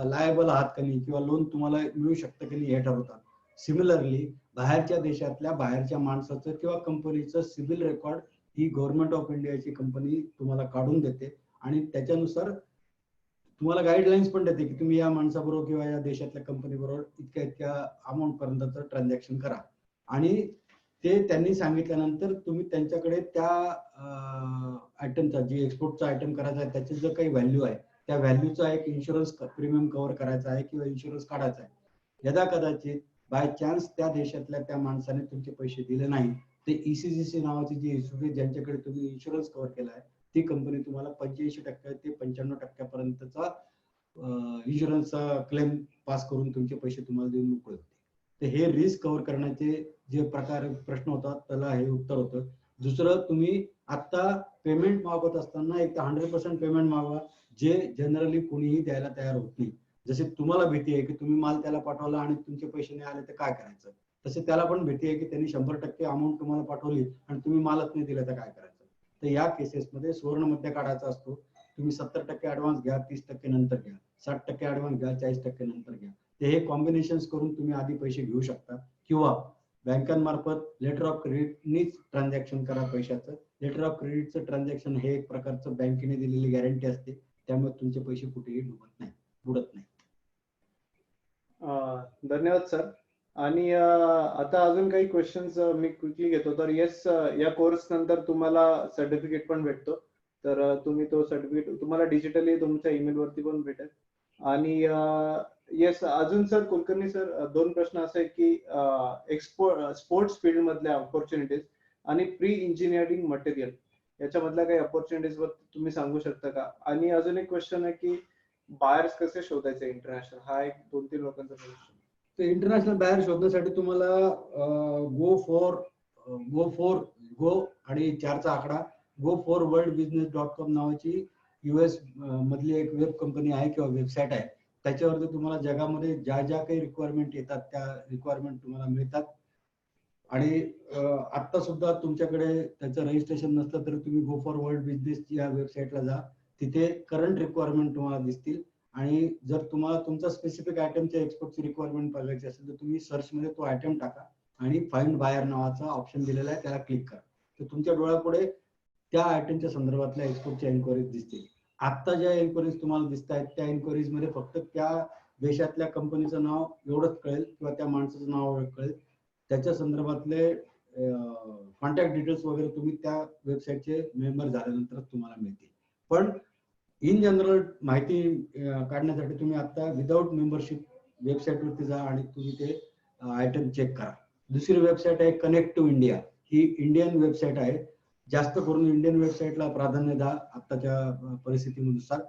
लायबल आहात का नाही किंवा लोन तुम्हाला मिळू शकतं की नाही हे ठरवतात. सिमिलरली बाहेरच्या देशातल्या बाहेरच्या माणसाचं किंवा कंपनीचं CIBIL record he government of इंडियाची कंपनी तुम्हाला काढून देते आणि त्याच्यानुसार तुम्हाला गाईडलाईन्स पण देते की तुम्ही या माणसाबरोबर किंवा या देशातल्या कंपनी बरोबर इतक्या इतक्या अमाऊंट पर्यंतचं ट्रान्झॅक्शन करा. आणि ते त्यांनी सांगितल्यानंतर तुम्ही त्यांच्याकडे त्या आयटमचा, जी एक्सपोर्टचा आयटम करायचा आहे त्याची जर काही व्हॅल्यू आहे त्या व्हॅल्यूचा एक इन्शुरन्स प्रीमियम कव्हर करायचा आहे किंवा इन्शुरन्स काढायचा आहे. यदा कदाचित बाय चान्स त्या देशातल्या त्या माणसाने तुमचे पैसे दिले नाही, ते ECGC नावाची जी इन्स्टिट्यूट ज्यांच्याकडे तुम्ही इन्शुरन्स कव्हर केला आहे ती कंपनी तुम्हाला 85% ते 95% पर्यंतचा इन्शुरन्सचा क्लेम पास करून तुमचे पैसे तुम्हाला देऊन मोकळे होते. तर हे रिस्क कव्हर करण्याचे जे प्रश्न होतात त्याला हे उत्तर होतं. दुसरं, तुम्ही आता पेमेंट मागवत असताना एक तर 100% पेमेंट मागवा, जे जनरली कोणीही द्यायला तयार होत नाही. जसे तुम्हाला भीती आहे की तुम्ही माल त्याला पाठवला आणि तुमचे पैसे नाही आले तर काय करायचं, तसे त्याला पण भीती आहे की त्यांनी 100% अमाऊंट तुम्हाला पाठवली आणि तुम्ही मालच नाही दिला तर काय करायचं. तर या केसेसमध्ये सुवर्ण मध्य काढायचा असतो. तुम्ही 70% ऍडव्हान्स घ्या, 30% नंतर घ्या, 60% ऍडव्हान्स घ्या, 40% नंतर घ्या. ते हे कॉम्बिनेशन करून तुम्ही आधी पैसे घेऊ शकता किंवा बँकांमार्फत लेटर ऑफ क्रेडिटनीच ट्रान्झॅक्शन करा पैशाचं. लेटर ऑफ क्रेडिटचं ट्रान्झॅक्शन हे एक प्रकारचं बँकेने दिलेली गॅरंटी असते, त्यामुळे तुमचे पैसे कुठेही बुडत नाही. धन्यवाद सर. आणि आता अजून काही क्वेश्चन्स मी क्विकली घेतो. तर येस, या कोर्स नंतर तुम्हाला सर्टिफिकेट पण भेटतो. तर तुम्ही तो सर्टिफिकेट तुम्हाला डिजिटली तुमच्या ईमेल वरती पण भेटेल. आणि येस, अजून सर कुलकर्णी सर, 2 प्रश्न असे की स्पोर्ट्स फील्ड मधल्या ऑपॉर्च्युनिटीज आणि प्री इंजिनिअरिंग मटेरियल याच्यामधल्या काही ऑपॉर्च्युनिटीज वर तुम्ही सांगू शकता का? आणि अजून एक क्वेश्चन आहे की बायर्स कसे शोधायचे इंटरनॅशनल, हा एक 2-3 लोकांचा प्रश्न. तर इंटरनॅशनल बाहेर शोधण्यासाठी तुम्हाला गो आणि 4चा आकडा go4worldbusiness.com नावाची US मधली एक वेब कंपनी आहे किंवा वेबसाईट आहे. त्याच्यावरती तुम्हाला जगामध्ये ज्या ज्या काही रिक्वायरमेंट येतात त्या रिक्वायरमेंट तुम्हाला मिळतात. आणि आता सुद्धा तुमच्याकडे त्याचं रजिस्ट्रेशन नसलं तर तुम्ही go4worldbusiness या वेबसाईटला जा, तिथे करंट रिक्वायरमेंट तुम्हाला दिसतील. आणि जर तुम्हाला तुमचा स्पेसिफिक आयटमच्या एक्सपोर्टची रिक्वायरमेंट बघायची असेल तर तुम्ही सर्च मध्ये तो आयटम टाका आणि फाइंड बायर नावाचा ऑप्शन दिलेला आहे त्याला क्लिक करा. तर तुमच्या डोळ्यापुढे त्या आयटमच्या संदर्भातल्या एक्सपोर्टच्या एन्क्वायरीज दिसतील. आता ज्या एन्क्वायरीज तुम्हाला दिसत आहेत त्या एन्क्वायरीज मध्ये फक्त त्या देशातल्या कंपनीचं नाव एवढंच कळेल किंवा त्या माणसाचं नाव एवढं कळेल. त्याच्या संदर्भातले कॉन्टॅक्ट डिटेल्स वगैरे तुम्ही त्या वेबसाईटचे मेंबर झाल्यानंतर तुम्हाला मिळतील. पण इन जनरल माहिती काढण्यासाठी तुम्ही आता विदाउट मेंबरशिप वेबसाईट वरती जा आणि तुम्ही ते आयटम चेक करा. दुसरी वेबसाईट आहे कनेक्ट टू इंडिया, ही इंडियन वेबसाईट आहे. जास्त करून इंडियन वेबसाईटला प्राधान्य द्या आताच्या परिस्थितीनुसार.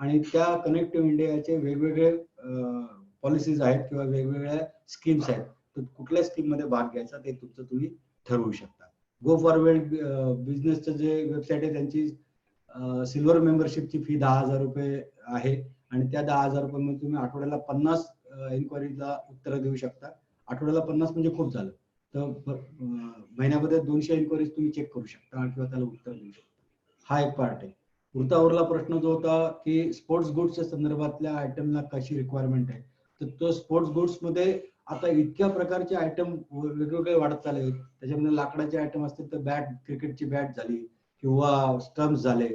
आणि त्या कनेक्ट टू इंडियाचे वेगवेगळे पॉलिसीज आहेत किंवा वेगवेगळ्या स्कीम्स आहेत. तर कुठल्या स्कीम मध्ये भाग घ्यायचा ते तुम्ही ठरवू शकता. go4world बिझनेसचं जे वेबसाईट आहे त्यांची सिल्वर मेंबरशिपची फी 10,000 रुपये आहे आणि त्या 10,000 रुपये तुम्ही आठवड्याला 50 इन्क्वायरीला उत्तर देऊ शकता. आठवड्याला 50 म्हणजे खूप झालं, तर महिन्यामध्ये 200 इन्क्वायरीज तुम्ही चेक करू शकता किंवा त्याला उत्तर देऊ शकता. हा एक पार्ट आहे. उरतावरला प्रश्न जो होता की स्पोर्ट्स गुड्सच्या संदर्भातल्या आयटमला कशी रिक्वायरमेंट आहे, तर तो स्पोर्ट्स गुड्स मध्ये आता इतक्या प्रकारचे आयटम वेगवेगळे वाढत चालले. त्याच्यामध्ये लाकडाचे आयटम असतील तर बॅट, क्रिकेटची बॅट झाली किंवा स्टम्प्स झाले,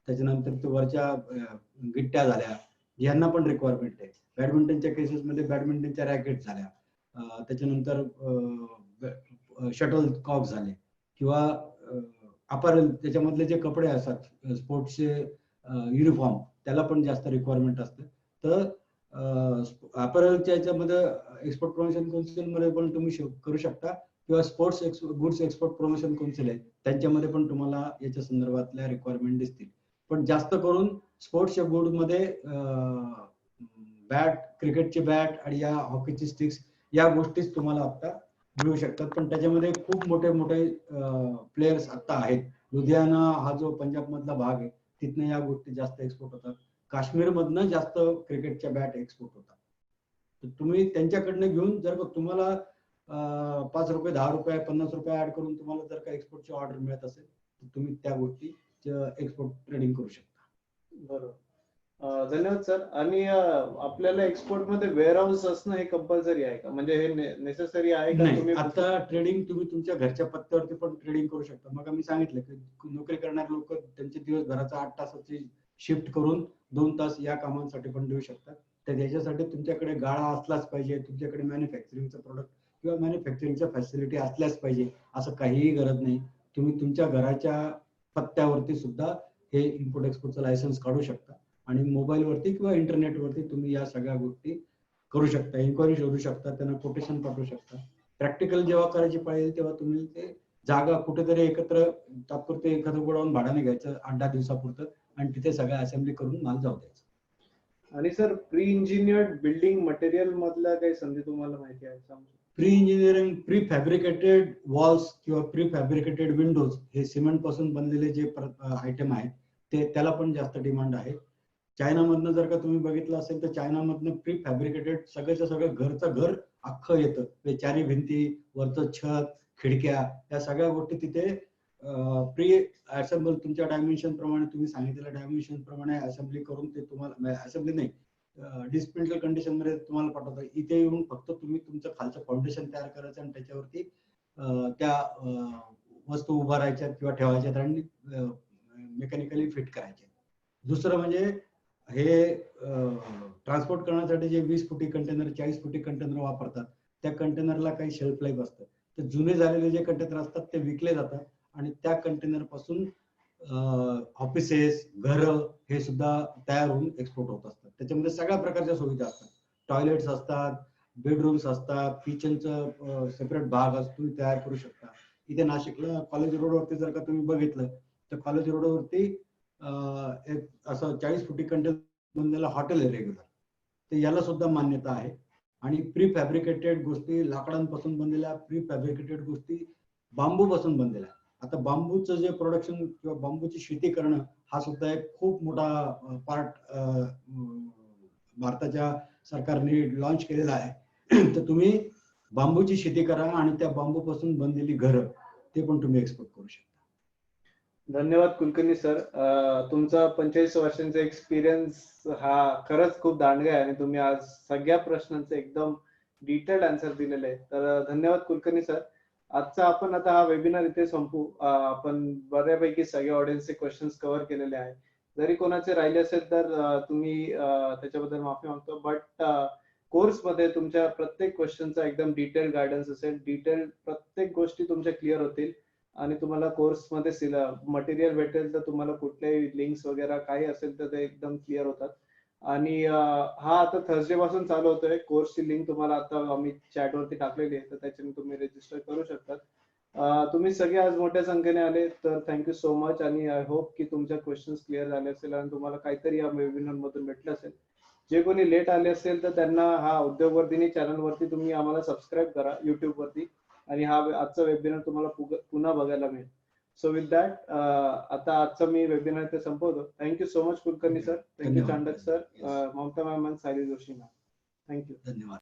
त्याच्यानंतर ते वरच्या गिट्ट्या झाल्या, यांना पण रिक्वायरमेंट आहे. बॅडमिंटनच्या केसेसमध्ये बॅडमिंटनच्या रॅकेट झाल्या, त्याच्यानंतर शटल कॉक झाले किंवा अपॅरल, त्याच्यामधले जे कपडे असतात स्पोर्ट्सचे युनिफॉर्म, त्याला पण जास्त रिक्वायरमेंट असते. तर अपॅरलच्या याच्यामध्ये एक्सपोर्ट प्रमोशन काउन्सिल मध्ये पण तुम्ही करू शकता किंवा sports goods export promotion council आहे, त्यांच्यामध्ये पण तुम्हाला याच्या संदर्भातल्या रिक्वायरमेंट दिसतील. पण जास्त करून स्पोर्ट्सच्या गुडमध्ये बॅट, क्रिकेटची बॅट आणि या हॉकीची स्टिक्स या गोष्टीच तुम्हाला आता मिळू शकतात. पण त्याच्यामध्ये खूप मोठे मोठे प्लेयर्स आता आहेत. लुधियाना हा जो पंजाब मधला भाग आहे, तिथनं या गोष्टी जास्त एक्सपोर्ट होतात. काश्मीर मधनं जास्त क्रिकेटच्या बॅट एक्सपोर्ट होतात. तर तुम्ही त्यांच्याकडनं घेऊन जर तुम्हाला ₹5, ₹10, ₹50 ऍड करून तुम्हाला जर का एक्सपोर्टची ऑर्डर मिळत असेल तर तुम्ही त्या गोष्टी एक्सपोर्ट ट्रेडिंग करू शकता. बरोबर. धन्यवाद सर. आणि आपल्याला एक्सपोर्ट मध्ये वेअर हाऊस असणं हे कंपल्सरी आहे का, म्हणजे हे नेसेसरी आहे का? नाही, तुम्ही आता ट्रेडिंग तुम्ही तुमच्या घरच्या पत्त्यावरती पण ट्रेडिंग करू शकता. मग आम्ही सांगितलं की नोकरी करणारे लोक त्यांचे दिवसभराचा 8 तासाची शिफ्ट करून 2 तास या कामांसाठी पण देऊ शकतात. तर याच्यासाठी तुमच्याकडे गाळा असलाच पाहिजे, तुमच्याकडे मॅन्युफॅक्चरिंगचं प्रोडक्ट किंवा मॅन्युफॅक्चरिंगच्या फॅसिलिटी असल्याच पाहिजे असं काहीही गरज नाही. तुम्ही तुमच्या घराच्या पत्त्यावरती सुद्धा हे इम्पोर्ट एक्सपोर्टचं लायसन्स काढू शकता आणि मोबाईलवरती किंवा इंटरनेटवरती तुम्ही या सगळ्या गोष्टी करू शकता. इन्क्वायरी शोधू शकता, त्यांना कोटेशन पाठवू शकता. प्रॅक्टिकल जेव्हा करायची पाहिजे तेव्हा तुम्ही ते जागा कुठेतरी एकत्र तात्पुरते एखादं गोडाऊन भाड्याने घ्यायचं 8-10 दिवसापुरतं आणि तिथे सगळं असेंब्ली करून माल जाऊ द्यायचा. आणि sir pre engineered building material मधल्या काही संधी तुम्हाला माहिती आहे? Pre engineering, pre fabricated walls किंवा प्री फॅब्रिकेटेड विंडोज हे सिमेंट पासून बनलेले जे आयटम आहेत ते त्याला पण जास्त डिमांड आहे. चायनामधनं जर का तुम्ही बघितलं असेल तर चायनामधनं प्री फॅब्रिकेटेड सगळ्याचं सगळं घरचं घर अख्खं येतं. ते चारी भिंती, वरचं छत, खिडक्या या सगळ्या गोष्टी तिथे प्री असेंबल तुमच्या डायमेन्शन प्रमाणे तुम्ही सांगितलेल्या डायमेन्शन प्रमाणे असेंब्ली करून ते तुम्हाला असेंब्ली नाही डिस्मेंटल कंडिशन मध्ये तुम्हाला पाठवतात. इथे येऊन फक्त तुम्ही तुमचं खालचं फाउंडेशन तयार करायचं आणि त्याच्यावरती त्या वस्तू उभारायच्या किंवा ठेवायच्यात आणि मेकॅनिकली फिट करायचे. दुसरं म्हणजे हे ट्रान्सपोर्ट करण्यासाठी जे 20 फुटी कंटेनर 40 फुटी कंटेनर वापरतात त्या कंटेनरला काही शेल्फ लाईफ असतं. तर जुने झालेले जे कंटेनर असतात ते विकले जातात आणि त्या कंटेनर पासून ऑफिसेस, घरं हे सुद्धा तयार होऊन एक्सपोर्ट होत असतात. त्याच्यामध्ये सगळ्या प्रकारच्या सुविधा असतात. टॉयलेट्स असतात, बेडरूम्स असतात, किचनचं सेपरेट भाग असतो तुम्ही तयार करू शकता. इथे नाशिकला कॉलेज रोडवरती जर का तुम्ही बघितलं तर कॉलेज रोडवरती एक असं 40 फुटी कंटेनर बनलेलं हॉटेल आहे रेग्युलर. तर याला सुद्धा मान्यता आहे. आणि प्री फॅब्रिकेटेड गोष्टी लाकडांपासून बनलेल्या, प्री फॅब्रिकेटेड गोष्टी बांबूपासून बनलेल्या. आता बांबूचं जे प्रोडक्शन किंवा बांबूची शेती करणं हा सुद्धा एक खूप मोठा पार्ट भारताच्या सरकारने लॉन्च केलेला आहे. तर तुम्ही बांबूची शेती करा आणि त्या बांबूपासून बनलेली घरं ते पण तुम्ही एक्सपोर्ट करू शकता. धन्यवाद कुलकर्णी सर. तुमचा 45 वर्षांचा एक्सपिरियन्स हा खरंच खूप दांडगा आहे आणि तुम्ही आज सगळ्या प्रश्नांचे एकदम डिटेल्ड आन्सर दिलेले आहे. तर धन्यवाद कुलकर्णी सर. आजचा आपण आता हा वेबिनार इथे संपू. आपण बऱ्यापैकी सगळ्या ऑडियन्सचे क्वेश्चन्स कव्हर केलेले आहेत. जरी कोणाचे राहिले असेल तर तुम्ही त्याच्याबद्दल माफी मागतो. बट कोर्समध्ये तुमच्या प्रत्येक क्वेश्चनचा एकदम डिटेल गायडन्स असेल. डिटेल प्रत्येक गोष्टी तुमच्या क्लिअर होतील आणि तुम्हाला कोर्समध्ये मटेरियल भेटेल तर तुम्हाला कुठल्याही लिंक्स वगैरे काही असेल तर ते एकदम क्लिअर होतात. आणि हा आता थर्सडे पासून चालू होतोय. कोर्सची लिंक तुम्हाला आता आम्ही चॅटवरती टाकलेली आहे तर त्याच्याने तुम्ही रजिस्टर करू शकतात. तुम्ही सगळे आज मोठ्या संख्येने आले तर थँक्यू सो मच आणि आय होप की तुमच्या क्वेश्चन्स क्लिअर झाले असेल आणि तुम्हाला काहीतरी या वेबिनार मधून भेटलं असेल. जे कोणी लेट आले असेल तर त्यांना हा उद्योगवर्धिनी चॅनलवरती तुम्ही आम्हाला सबस्क्राईब करा YouTube वरती आणि हा आजचा वेबिनार तुम्हाला पुन्हा बघायला मिळेल. सो विथ दॅट आता आजचा मी वेबिनार इथे संपवतो. Thank you so much Kulkarni sir, thank you Chandak sir, Mamta ma'am आणि सायली जोशी मॅम. थँक्यू. धन्यवाद.